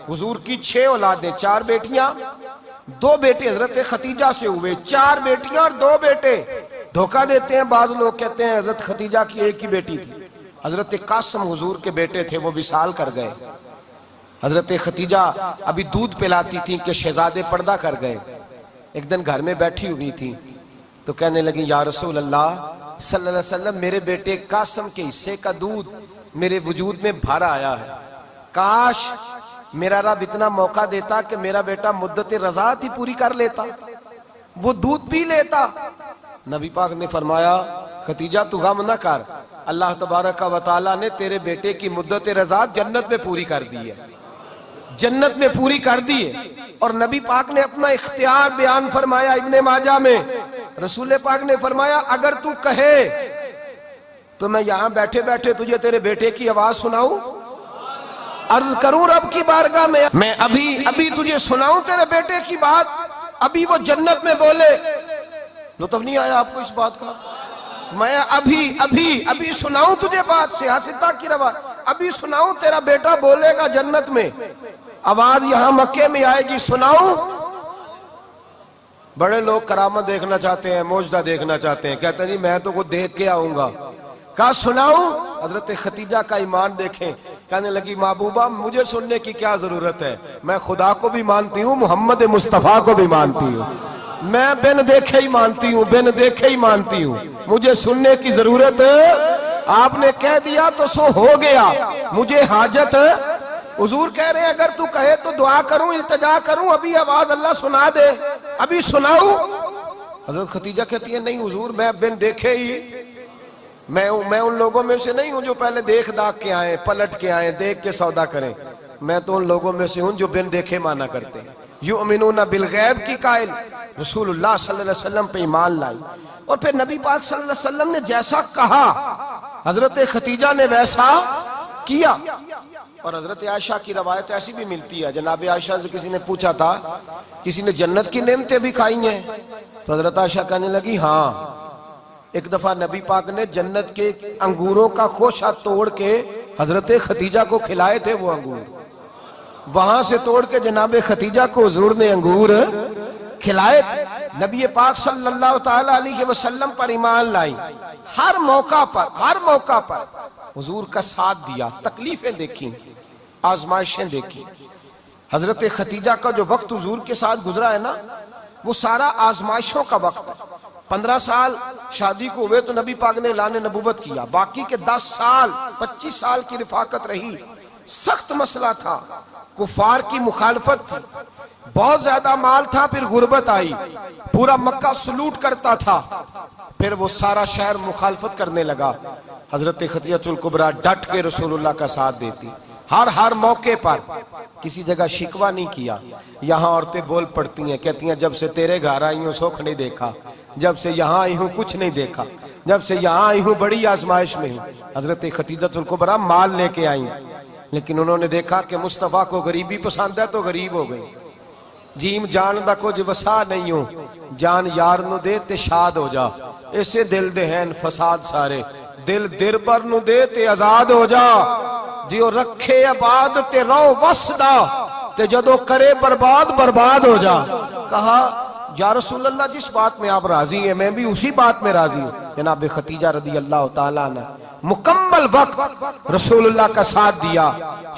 हुजूर की 6 औलादें, 4 बेटियां 2 बेटे हजरत खतीजा से हुए, 4 बेटियां और 2 बेटे। धोखा देते हैं बाज लोग, कहते हैं हजरत खतीजा की एक ही बेटी थी। हजरत कासिम हुजूर के बेटे थे, वो विसाल कर गए। हजरत खतीजा अभी दूध पिलाती थी कि शहजादे पर्दा कर गए। एक दिन घर में बैठी हुई थी तो कहने लगी या रसूल अल्लाह सल्लल्लाहु अलैहि वसल्लम मेरे बेटे कासिम के हिस्से का दूध मेरे वजूद में भर आया है, काश मेरा रब इतना मौका देता कि मेरा बेटा मुद्दत रज़ात ही पूरी कर लेता, वो दूध पी लेता। नबी पाक ने फरमाया खतीजा तू गम न कर, अल्लाह तबारक व तआला ने तेरे बेटे की मुद्दत रज़ात जन्नत में पूरी कर दी है, जन्नत में पूरी कर दी है। और नबी पाक ने अपना इख्तियार बयान फरमाया इब्ने माजा में। रसूल पाक ने फरमाया अगर तू कहे तो मैं यहां बैठे बैठे तुझे तेरे बेटे की आवाज सुनाऊं, अर्ज करूं रब की बारगाह में, मैं अभी तुझे सुनाऊं तेरे बेटे की बात, अभी वो जन्नत में बोले। लुत्फ नहीं आया आपको इस बात का? मैं अभी सुनाऊं तुझे बात, सियासता की रवा, अभी सुनाऊं तेरा बेटा बोलेगा जन्नत में, आवाज यहां मक्के में आएगी, सुनाऊं। बड़े लोग करामत देखना चाहते हैं, मौजदा देखना चाहते हैं, कहते नहीं मैं तो वो देख के आऊंगा। कहा सुनाऊं? हजरत खतीजा का ईमान देखें, कहने लगी महबूबा मुझे सुनने की क्या जरूरत है, मैं खुदा को भी मानती हूँ, मोहम्मद मुस्तफा को भी मानती हूँ, मैं बिन देखे ही मानती हूँ, बिन देखे ही मानती हूँ, मुझे सुनने की जरूरत आपने कह दिया तो सो हो गया, मुझे हाजत। हुजूर कह रहे हैं अगर तू कहे तो दुआ करूं, इल्तिजा करूं, अभी आवाज अल्लाह सुना दे, अभी सुनाऊं। हजरत खतीजा कहती है नहीं हुजूर मैं बिन देखे ही, मैं उन लोगों में से नहीं हूं जो पहले देख दाख के आए, पलट के आए, देख के सौदा करें, मैं तो उन लोगों में से हूं जो बिन देखे माना करते हैं। युमिनूना बिल गैब की कायल रसूलुल्लाह सल्लल्लाहु अलैहि वसल्लम पे ईमान लाई। और फिर नबी पाक सल्लल्लाहु अलैहि वसल्लम ने जैसा कहा हजरत खतीजा ने वैसा किया। और हजरत आयशा की रवायत ऐसी भी मिलती है, जनाब आयशा से किसी ने पूछा था किसी ने जन्नत की नेमतें भी खाई हैं, तो हजरत आयशा कहने लगी हाँ, एक दफा नबी पाक ने जन्नत के अंगूरों का खोशा तोड़ के हजरत खतीजा को खिलाए थे। वो अंगूर वहां से तोड़ के जनाब खतीजा को हुजूर ने अंगूर खिलाए, नबी पाक सल्लल्लाहु ताला अलैहि वसल्लम पर ईमान लाई, हर मौका पर हुजूर का साथ दिया, तकलीफें देखी, आजमाइशें देखी। हजरत खतीजा का जो वक्त हुजूर के साथ गुजरा है ना, वो सारा आजमाइशों का वक्त है। 15 साल शादी को हुए तो नबी पाक ने ऐलान नबूवत किया, बाकी के 10 साल 25 साल की रिफाकत रही। सख्त मसला था, कुफार की मुखालफत थी, बहुत ज्यादा माल था, फिर गुर्बत आई, पूरा मक्का सलूट करता था, फिर वो सारा शहर मुखालफत करने लगा। हजरत खतीजतुल कुबरा डट के रसूलुल्लाह का साथ देती, हर मौके पर, किसी जगह शिकवा नहीं किया। यहाँ औरतें बोल पड़ती हैं, कहती हैं जब से तेरे घर आई हूँ सुख नहीं देखा, जब से यहाँ आई हूँ कुछ नहीं देखा, जब से यहाँ आई हूँ बड़ी आजमाइश में हूँ। हजरत खतीजतुल कुबरा माल लेके आई, लेकिन उन्होंने देखा कि मुस्तफा को गरीबी पसंद है तो गरीब हो गई। जीम जान दा कुछ वसा नहीं हो, जान यार नु दे ते शाद हो जा, ऐसे दिल दे हैं फसाद सारे, दिल दिरबर नु दे ते आजाद हो जा, जो रखे आबाद ते रहो वसदा, ते जदों करे बर्बाद बर्बाद हो जा। कहा या रसूल अल्लाह, जिस बात में आप राजी हैं मैं भी उसी बात में राजी हूँ। जनाब खतीजा रदी अल्लाह ताला ने मुकम्मल वक्त रसूलुल्लाह का साथ दिया।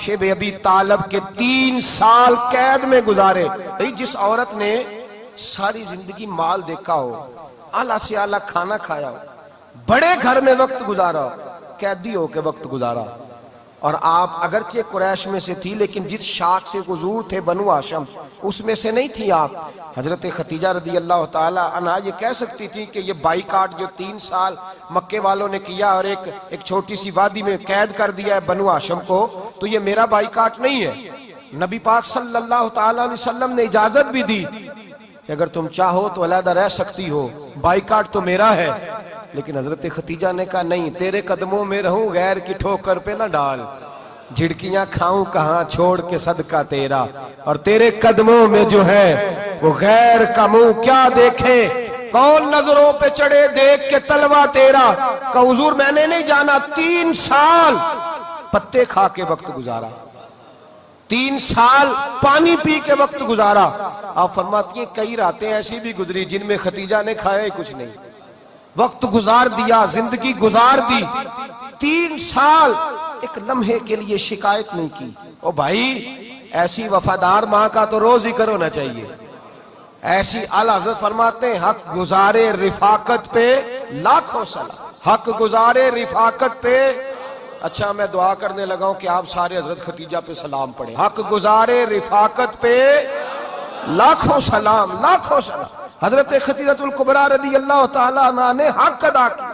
शेब अबी तालब के 3 साल कैद में गुजारे। भाई जिस औरत ने सारी जिंदगी माल देखा हो, आला से आला खाना खाया हो, बड़े घर में वक्त गुजारा, कैदी हो के वक्त गुजारा, और आप अगरचे कुरैश में से थी लेकिन जिस शाख से हुजूर थे बनु हाशम उसमें से नहीं थी आप। हजरत खतीजा रदी अल्लाह ताला अन्हा ये कह सकती थी कि ये बाईकाट जो 3 साल मक्के वालों ने किया और एक छोटी सी वादी में कैद कर दिया है बनु हाशम को, तो ये मेरा बाईकाट नहीं है। नबी पाक सल्लल्लाहु ताला अलैहि वसल्लम ने इजाजत भी दी कि अगर तुम चाहो तो अलहदा रह सकती हो, बाईकाट तो मेरा है। लेकिन हजरत खतीजा ने कहा नहीं, तेरे कदमों में रहूं, गैर की ठोकर पे ना डाल, झिड़कियां खाऊं कहां छोड़ के सदका तेरा, और तेरे कदमों में जो है वो गैर का मुंह क्या देखे, कौन नजरों पे चढ़े देख के तलवा तेरा। का हुजूर मैंने नहीं जाना, 3 साल पत्ते खा के वक्त गुजारा, 3 साल पानी पी के वक्त गुजारा। आप फरमाती हैं कई रातें ऐसी भी गुजरी जिनमें खतीजा ने खाया ही कुछ नहीं, वक्त गुजार दिया, जिंदगी गुजार दी। 3 साल एक लम्हे के लिए शिकायत नहीं की। ओ भाई, ऐसी वफादार माँ का तो रोज जिक्र होना चाहिए। ऐसी आला हज़रत फरमाते हैं हक गुजारे रिफाकत पे लाखों सलाम, हक गुजारे रिफाकत पे। अच्छा, मैं दुआ करने लगा हूं कि आप सारे हजरत खतीजा पे सलाम पढ़े। हक गुजारे रिफाकत पे लाखों सलाम, लाखों सलाम। हजरत खतीजतुल कुबरा रदी अल्लाह ताला अन्हा ने हक अदा किया।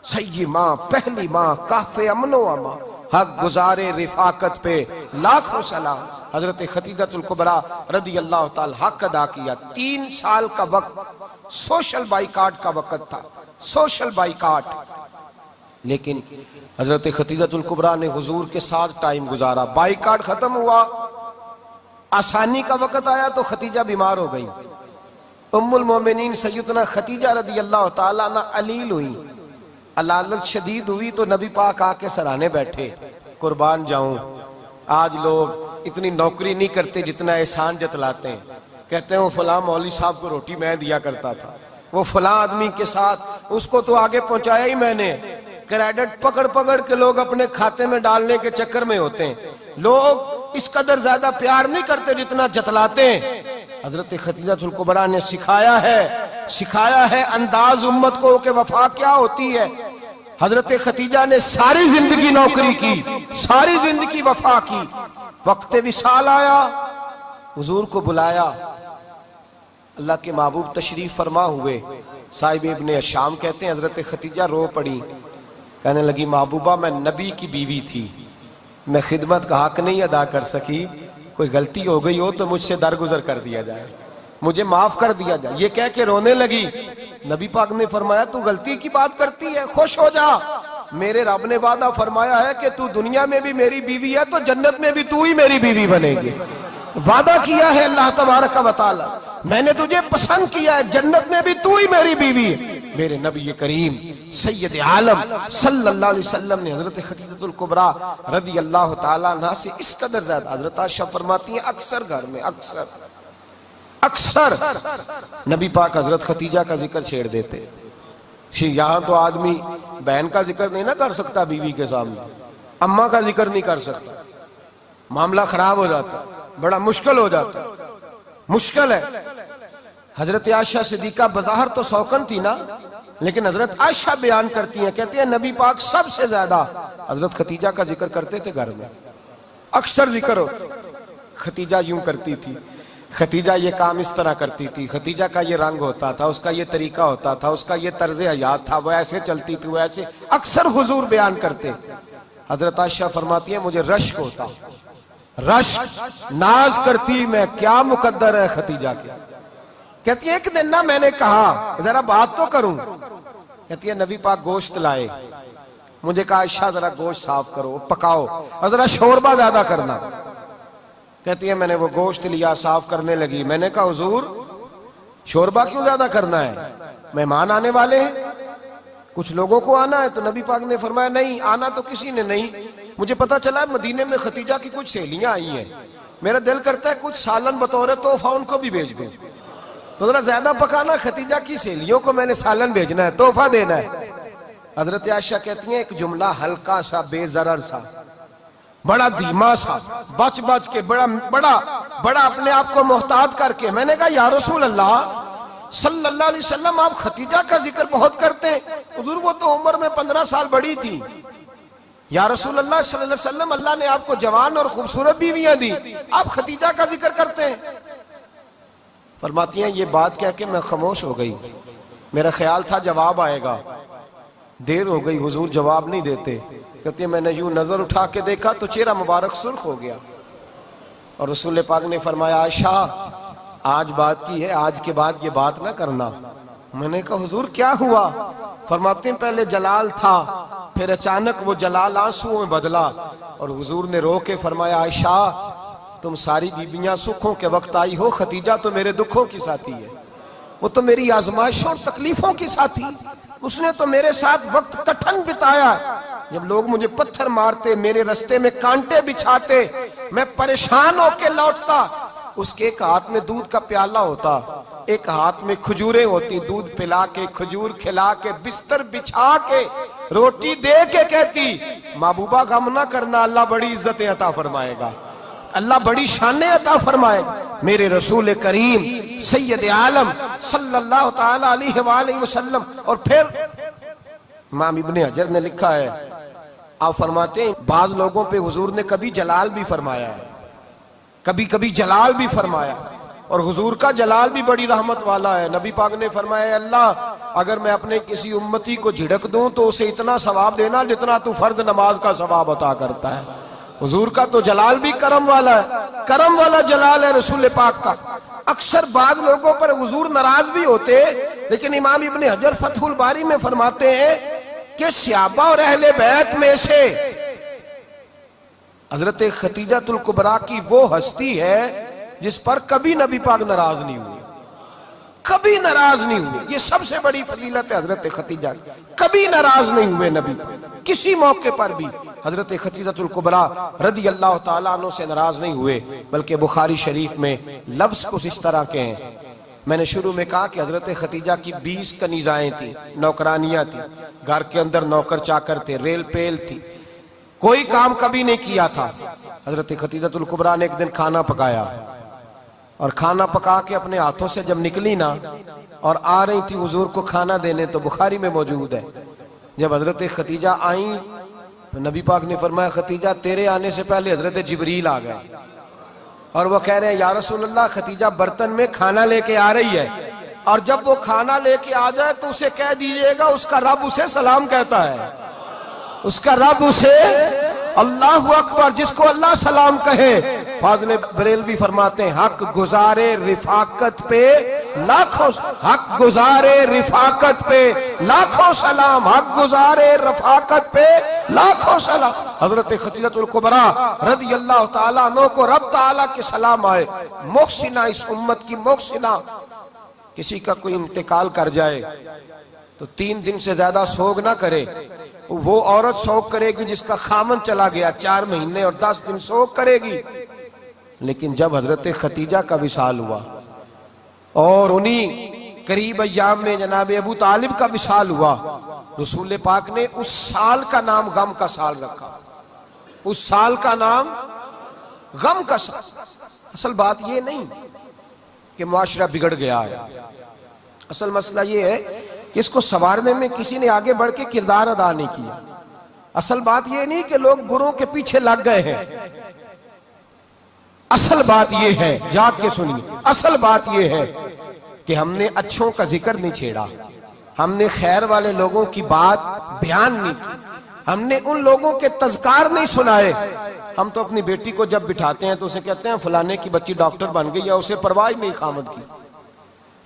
सही माँ, पहली माँ, काफे अमनो अमा, हक गुजारे रिफाकत पे लाखों सलाम। हजरत खतीजतुल कुबरा रदी अल्लाह ताला हक अदा किया। 3 साल का वक्त सोशल बाइकाट का वक्त था, सोशल बाइकाट। लेकिन हजरत खतीजतुल कुबरा ने हुजूर के साथ टाइम गुजारा। बाइकाट खत्म हुआ, आसानी का वक्त आया तो खतीजा बीमार हो गई। उम्मुल मोमिनीन सैयदना खतीजा रदी अल्लाह ताला अन्हा अलील हुई, अलालत शदीद हुई तो नबी पाक आके सराहने बैठे। कुर्बान जाऊं, आज लोग इतनी नौकरी नहीं करते जितना एहसान जतलाते हैं। कहते हैं वो फलां मौलवी साहब को रोटी मैं दिया करता था, वो फलां आदमी के साथ उसको तो आगे पहुंचाया ही मैंने। क्रेडिट पकड़ पकड़ के लोग अपने खाते में डालने के चक्कर में होते हैं। लोग इस कदर ज्यादा प्यार नहीं करते जितना जतलाते हैं। हजरत खतीजतुल कुबरा ने सिखाया है अंदाज उम्मत को कि वफा क्या होती है। हजरत खतीजा ने सारी जिंदगी नौकरी की, सारी जिंदगी वफा की। वक्त विसाल आया, हुजूर को बुलाया, अल्लाह के महबूब तशरीफ फरमा हुए। साहिब इब्ने शाम कहते हैं हजरत खतीजा रो पड़ी, कहने लगी महबूबा मैं नबी की बीवी थी, मैं खिदमत का हक नहीं अदा कर सकी, कोई गलती हो गई हो तो मुझसे दरगुजर कर दिया जाए, मुझे माफ कर दिया जाए। ये कह के रोने लगी। नबी पाक ने फरमाया तू गलती की बात करती है, खुश हो जा, मेरे रब ने वादा फरमाया है कि तू दुनिया में भी मेरी बीवी है तो जन्नत में भी तू ही मेरी बीवी बनेगी। वादा किया है अल्लाह तबारक व तआला, मैंने तुझे पसंद किया है, जन्नत में भी तू ही मेरी बीवी है। मेरे नबी करीम सैयद आलम सल्लल्लाहु अलैहि वसल्लम ने हजरत खतीजतुल कुबरा रदी अल्लाह ताला अन्हा से इस कदर ज्यादा, हजरत आयशा फरमाती है अक्सर घर में अक्सर नबी पाक हजरत खतीजा का जिक्र छेड़ देते। यहाँ तो आदमी बहन का जिक्र नहीं ना कर सकता, बीवी के सामने अम्मा का जिक्र नहीं कर सकता, मामला खराब हो जाता, बड़ा मुश्किल हो जाता, मुश्किल है। हजरत आयशा सिद्दीका बज़ाहिर तो सौकन थी ना, लेकिन हजरत आयशा बयान करती हैं, कहती है नबी पाक सबसे ज्यादा हजरत खतीजा का जिक्र करते थे घर में, अक्सर जिक्र हो। खतीजा यूं करती थी, खतीजा ये काम इस तरह करती थी, खतीजा का ये रंग होता था, उसका ये तरीका होता था, उसका ये तर्ज हयात था, वो ऐसे चलती थी, वो ऐसे, अक्सर हुजूर बयान करते। हजरत आयशा फरमाती है मुझे रश्क होता, रश्क, नाज करती मैं, क्या मुकद्दर है खतीजा के। कहती है एक दिन ना मैंने कहा जरा बात तो करूं, कहती है नबी पाक गोश्त लाए, मुझे कहा आयशा जरा गोश्त साफ करो, पकाओ और जरा शोरबा ज्यादा करना। कहती है मैंने वो गोश्त लिया, साफ करने लगी, मैंने कहा हुजूर शोरबा क्यों ज्यादा करना है, मेहमान आने वाले हैं, कुछ लोगों को आना है। तो नबी पाक ने फरमाया नहीं, आना तो किसी ने नहीं, मुझे पता चला मदीने में खतीजा की कुछ सहेलियां आई हैं, मेरा दिल करता है कुछ सालन बतौर तोहफा उनको भी भेज दूं, तो जरा ज्यादा पकाना, खतीजा की सहेलियों को मैंने सालन भेजना है, तोहफा देना है। हजरत आयशा कहती हैं एक जुमला हल्का सा, बेजरर सा, बड़ा धीमा सा, बच बच के, बड़ा बड़ा बड़ा अपने आप को मोहतात करके, मैंने कहा या रसूल अल्लाह सल्लल्लाहु अलैहि वसल्लम आप खतीजा का जिक्र बहुत करते हैं, हुजूर वो तो उम्र में 15 साल बड़ी थी। या रसूल अल्लाह सल्लल्लाहु अलैहि वसल्लम अल्लाह ने आपको जवान और खूबसूरत बीवियां दी, आप खतीजा का जिक्र करते हैं। फरमाती हैं ये बात कह के मैं खामोश हो गई, मेरा ख्याल था जवाब आएगा, देर हो गई, हुजूर जवाब नहीं देते। कहती है मैंने यूं नजर उठा के देखा तो चेहरा मुबारक सुर्ख हो गया, और रसूल पाक ने फरमाया आयशा आज बात की है, आज के बाद ये बात ना करना। मैंने कहा हुजूर क्या हुआ। फरमाते हैं पहले जलाल था, फिर अचानक वो जलाल आंसुओं में बदला, और हुजूर ने रो के फरमाया आयशा तुम सारी बीबियां सुखों के वक्त आई हो, खतीजा तो मेरे दुखों की साथी है, वो तो मेरी आजमाइशों तकलीफों की साथी, उसने तो मेरे साथ वक्त कठिन बिताया, जब लोग मुझे पत्थर मारते, मेरे रास्ते में कांटे बिछाते, मैं परेशान होके लौटता, उसके एक हाथ में दूध का प्याला होता, एक हाथ में खजूरें होती, दूध पिला के, खजूर खिला के, बिस्तर बिछा के, रोटी दे के कहती महबूबा गम ना करना, अल्लाह बड़ी इज्जतें अता फरमाएगा, अल्लाह बड़ी शानें अता फरमाएगा। मेरे रसूल करीम सैयद आलम सल्लल्लाहु ताला अलैहि वसल्लम। और फिर इमाम इब्ने हजर ने लिखा है, आप फरमाते हैं बाज लोगों पे हुजूर ने कभी जलाल भी फरमाया है, कभी कभी जलाल भी फरमाया, और हुजूर का जलाल भी बड़ी रहमत वाला है। नबी पाक ने फरमाया अल्लाह अगर मैं अपने किसी उम्मती को झिड़क दूं तो उसे इतना सवाब देना जितना तू फर्द नमाज का सवाब अता करता है। हुजूर का तो जलाल भी करम वाला है, करम वाला जलाल है रसूल पाक का। अक्सर बाद लोगों पर हुजूर नाराज भी होते, लेकिन इमाम इब्ने हजर फतहुल बारी में फरमाते हैं कि सहाबा और अहले बैत में से हजरत खतीजातुल कुबरा की वो हस्ती है जिस पर कभी नबी पाक नाराज नहीं हुए, कभी नाराज नहीं हुए। ये सबसे बड़ी फजीलत है हजरत खतीजा, कभी नाराज नहीं हुए नबी, किसी मौके पर भी हजरत खतीजातुल कुबरा रदी अल्लाह ताला अन्हा से नाराज नहीं हुए। बल्कि बुखारी शरीफ में लफ्ज कुछ इस तरह के हैं, मैंने शुरू में कहा कि हजरत खतीजा की 20 कनीजाएं थी, नौकरानियां थी, घर के अंदर नौकर चाकर थे, रेल पेल थी, कोई काम कभी नहीं किया था। हजरत खतीजातुल कुबरा ने एक दिन खाना पकाया, और खाना पका के अपने हाथों से जब निकली ना और आ रही थी हुजूर को खाना देने, तो बुखारी में मौजूद है जब हजरत खतीजा आई तो नबी पाक ने फरमाया खतीजा तेरे आने से पहले हजरत जिब्रील आ गए, और वो कह रहे हैं या रसूल अल्लाह खतीजा बर्तन में खाना लेके आ रही है, और जब वो खाना लेके आ जाए तो उसे कह दीजिएगा उसका रब उसे सलाम कहता है, उसका रब उसे अल्लाहु अकबर, जिसको अल्लाह सलाम कहे। फाज़िल बरेलवी फरमाते हैं हक गुजारे रिफाकत पे लाखों, हक गुजारे रिफाकत पे लाखों सलाम, हक गुजारे रफाकत पे लाखों सलाम। हजरत खतीजातुल कुबरा रदी अल्लाह ताला अन्हा को रब ताला के सलाम आए। मोहसिना, इस उम्मत की मोहसिना, किसी का कोई इंतकाल कर जाए तो 3 दिन से ज्यादा सोग ना करे। वो औरत सोग करेगी जिसका खामन चला गया, 4 महीने और 10 दिन सोग करेगी। लेकिन जब हजरत खतीजा का विसाल हुआ और उन्हीं करीब अय्याम में जनाब अबू तालिब का विसाल हुआ। रसूल पाक ने उस साल का नाम गम का साल रखा, उस साल का नाम गम का साल। असल बात ये नहीं कि मुआशरा बिगड़ गया है, असल मसला ये है कि इसको संवारने में किसी ने आगे बढ़ के किरदार अदा नहीं किया। असल बात ये नहीं कि लोग बुरों के पीछे लग गए हैं, असल बात ये है, जाग के सुनिए, असल बात ये है कि हमने अच्छों का जिक्र नहीं छेड़ा, हमने खैर वाले लोगों की बात बयान नहीं की, हमने उन लोगों के तज़कार नहीं सुनाए। हम तो अपनी बेटी को जब बिठाते हैं तो उसे कहते हैं फलाने की बच्ची डॉक्टर बन गई है, उसे परवाह नहीं खामद की।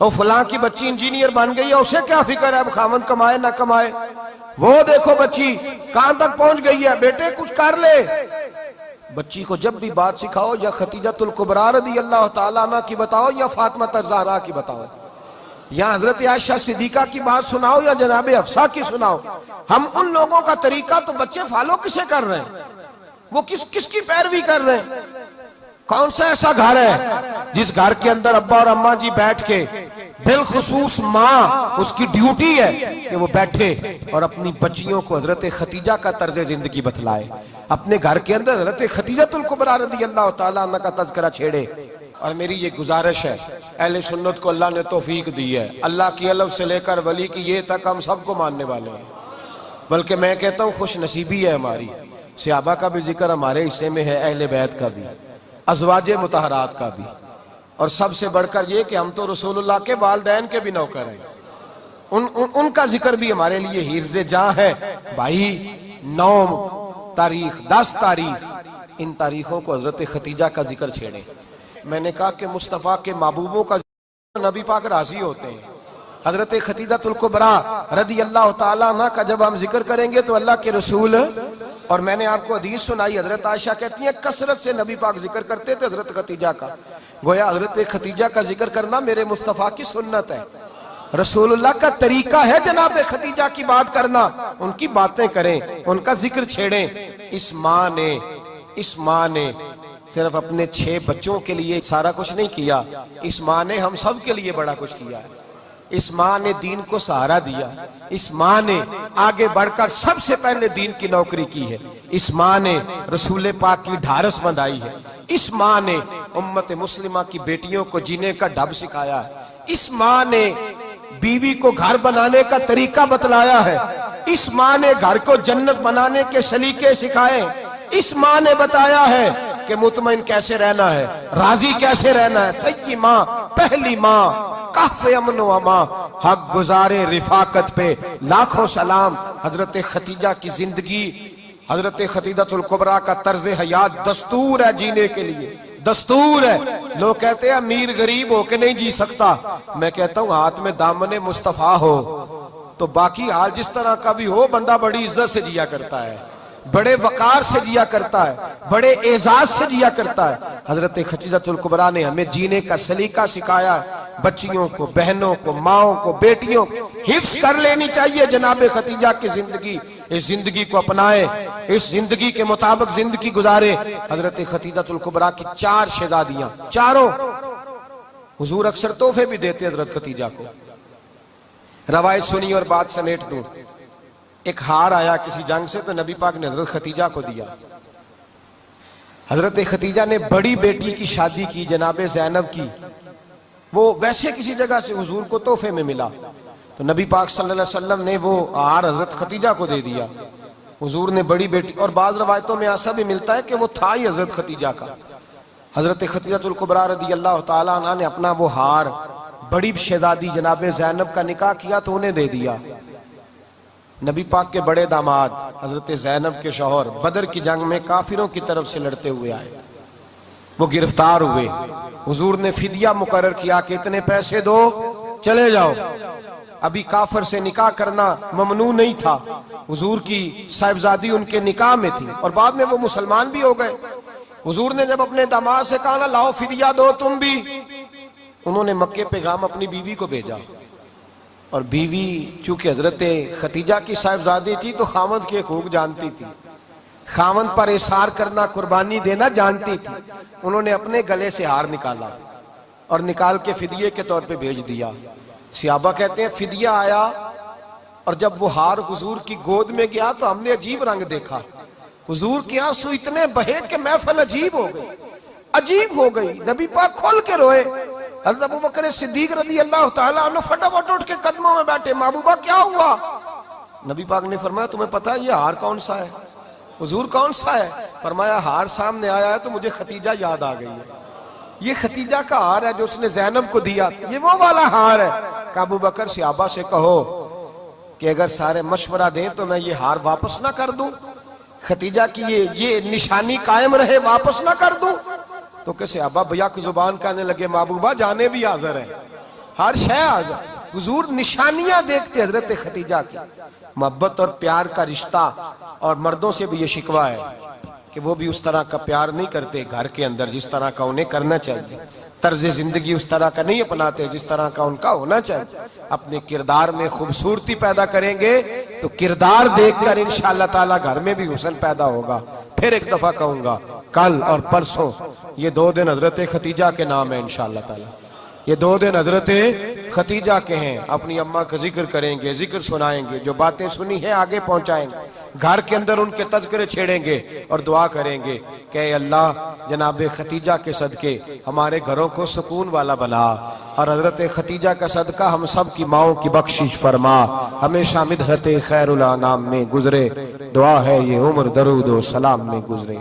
और फलां की बच्ची इंजीनियर बन गई है, उसे क्या फिक्र है अब खामद कमाए ना कमाए। वो देखो बच्ची कहां तक पहुंच गई है, बेटे कुछ कर ले। बच्ची को जब भी बात सिखाओ या खतीजतुल कुबरा रज़ी अल्लाह तआला अन्हा की बताओ या फातिमा ज़हरा की बताओ, या हजरत आयशा सिद्दीका की बात सुनाओ या जनाब हफ्सा की सुनाओ। हम उन लोगों का तरीका तो बच्चे फॉलो किसे कर रहे हैं, वो किसकी पैरवी कर रहे हैं। कौन सा ऐसा घर है जिस घर के अंदर अब्बा और अम्मा जी बैठ के, बिलखुसूस माँ उसकी ड्यूटी है कि वो बैठे और अपनी बच्चियों को हजरत खतीजा का तर्ज जिंदगी बतलाए, अपने घर के अंदर हजरत खतीजतुल कुबरा रज़ी अल्लाह तआला अन्हा का तज़किरा छेड़े। और मेरी ये गुजारिश है, अहले सुन्नत को अल्लाह ने तौफीक दी है, अल्लाह की अलफ से लेकर वली की ये तक हम सबको मानने वाले हैं। बल्कि मैं कहता हूँ खुश नसीबी है हमारी, सहाबा का भी जिक्र हमारे हिस्से में है, अहले बैत का भी, अज़वाजे मुतहरात का भी, और सबसे बढ़कर ये कि हम तो रसूलुल्लाह के वालिदैन के भी नौकर हैं, उनका जिक्र भी हमारे लिए हिर्ज़े जां है। भाई 9 तारीख 10 तारीख इन तारीखों को हजरत खतीजा का जिक्र छेड़े। मैंने कहा कि मुस्तफ़ा के महबूबों का नबी पाक राजी होते हैं। हजरत खतीजतुल कुबरा रज़ी अल्लाह तआला अन्हा का जब हम जिक्र करेंगे तो अल्लाह के रसूल, और मैंने आपको हदीस सुनाई, हजरत आयशा कहती हैं कसरत से नबी पाक जिक्र करते थे हजरत खतीजा का। गोया हजरत खतीजा का जिक्र करना मेरे मुस्तफ़ा की सुन्नत है, रसूलुल्लाह का तरीका है जनाब खतीजा की बात करना, उनकी बातें करें, उनका जिक्र छेड़ें। इस माँ ने सिर्फ अपने 6 बच्चों के लिए सारा कुछ नहीं किया, इस माँ ने हम सब के लिए बड़ा कुछ किया है। इस माँ ने दीन को सहारा दिया, इस माँ ने आगे बढ़कर सबसे पहले दीन की नौकरी की है, इस माँ ने रसूल पाक की ढारस बंधाई है, इस माँ ने उम्मत मुस्लिमा की बेटियों को जीने का ढब सिखाया है, इस माँ ने बीवी को घर बनाने का तरीका बतलाया है, इस माँ ने घर को जन्नत बनाने के सलीके सिखाए, इस माँ ने बताया है कि मुतमईन कैसे रहना है, राजी कैसे रहना है। सच्ची माँ, पहली माँ, काफ़े अमन व अमा, हक गुजारे रिफाकत पे लाखों सलाम। हजरत खतीजा की जिंदगी, हजरत खतीजतुल कुबरा का तर्ज हयात दस्तूर है जीने के लिए, दस्तूर है। लोग कहते हैं अमीर गरीब होके नहीं जी सकता, मैं कहता हूँ हाथ में दामने मुस्तफा हो तो बाकी हाल जिस तरह का भी हो, बंदा बड़ी इज्जत से जिया करता है, बड़े वकार से जिया करता है, बड़े एजाज से जिया करता है। हजरत खतीजतुल कुबरा ने हमें जीने का सलीका सिखाया, बच्चियों को, बहनों को, माओं को, बेटियों को हिफ्स कर लेनी चाहिए जनाब खतीजा की जिंदगी। इस जिंदगी को अपनाए, इस जिंदगी के मुताबिक जिंदगी गुजारे। हजरत खतीजतुल कुबरा की 4 शहजादियां, चारों हुजूर अक्सर तोहफे भी देते हजरत खतीजा को। रवायत सुनी और बात समेट दूं। एक हार आया किसी जंग से तो नबी पाक ने हजरत खतीजा को दिया। हजरत खतीजा ने बड़ी बेटी की शादी की जनाब ज़ैनब की, वो वैसे किसी जगह से हुजूर को तोहफे में मिला, तो नबी पाक सल्लल्लाहु अलैहि वसल्लम ने वो हार हजरत खतीजा को दे दिया। हुजूर ने बड़ी बेटी, और बाज़ रवायतों में ऐसा भी मिलता है कि वो था ही हजरत खतीजा का। हजरत खतीजतुल कुबरा रज़ी अल्लाह तआला अन्हा ने अपना वो हार बड़ी शहजादी जनाब ज़ैनब का निकाह किया तो उन्हें दे दिया। नबी पाक के बड़े दामाद हजरत ज़ैनब के शौहर बदर की जंग में काफिरों की तरफ से लड़ते हुए आए, वो गिरफ्तार हुए। हुजूर ने फिदिया मुकर्रर किया कि इतने पैसे दो चले जाओ। अभी काफिर से निकाह करना ममनू नहीं था, हुजूर की साहिबजादी उनके निकाह में थी और बाद में वो मुसलमान भी हो गए। हुजूर ने जब अपने दामाद से कहा ना लाओ फिदिया दो तुम भी, उन्होंने मक्के पैगाम अपनी बीवी को भेजा, और बीवी चूंकि हजरत खतीजा की साहिबजादी थी तो खामद के हकूक जानती थी, खामद पर इसार करना, कुर्बानी देना जानती थी। उन्होंने अपने गले से हार निकाला और निकाल के फिदिये के तौर पे भेज दिया। सहाबा कहते हैं फिदिया आया और जब वो हार हुजूर की गोद में गया तो हमने अजीब रंग देखा। हुजूर के आंसू इतने बहे कि महफिल अजीब हो गई, अजीब हो गई। नबी पाक खोल के रोए। हज़रत अबू बकर सिद्दीक रज़ी अल्लाह ताला अन्हु फटाफट उठ के कदमों में बैठे। महबूबा क्या हुआ? नबी पाक ने फरमाया तुम्हें पता है ये हार कौन सा है? हुजूर कौन सा है? फरमाया हार सामने आया है तो मुझे खतीजा याद आ गई है। ये खतीजा का हार है जो उसने ज़ैनब को दिया, ये वो वाला हार है। अबू बकर सहाबा से कहो कि अगर सारे मशवरा दें तो मैं ये हार वापस ना कर दूं, खतीजा की ये निशानी कायम रहे, वापस ना कर दूं। तो कैसे अब्बा भैया की जुबान कहने लगे महबूबा जाने भी हाजिर है, हर शय हाजिर। हुजूर निशानियां देखते हजरत खतीजा की, मोहब्बत और प्यार का रिश्ता। और मर्दों से भी ये शिकवा है कि वो भी उस तरह का प्यार नहीं करते घर के अंदर जिस तरह का उन्हें करना चाहिए। तर्ज जिंदगी उस तरह का नहीं अपनाते जिस तरह का उनका होना चाहिए। अपने किरदार में खूबसूरती पैदा करेंगे तो किरदार देखकर इंशाअल्लाह ताला घर में भी हुस्न पैदा होगा। फिर एक दफा कहूंगा, कल और परसों ये 2 दिन हजरत खतीजा के नाम है इंशाअल्लाह ताला। ये 2 दिन हजरत खतीजा के हैं। अपनी अम्मा का जिक्र करेंगे, जिक्र सुनाएंगे, जो बातें सुनी है आगे पहुंचाएंगे, घर के अंदर उनके तज़किरे छेड़ेंगे और दुआ करेंगे कि अल्लाह जनाब खतीजा के सदके हमारे घरों को सुकून वाला बना और हजरत खतीजा का सदका हम सब की माओं की बख्शिश फरमा, हमेशा मिदहत खैरुल अनाम में गुजरे। दुआ है ये उम्र दरूद व सलाम में गुजरे।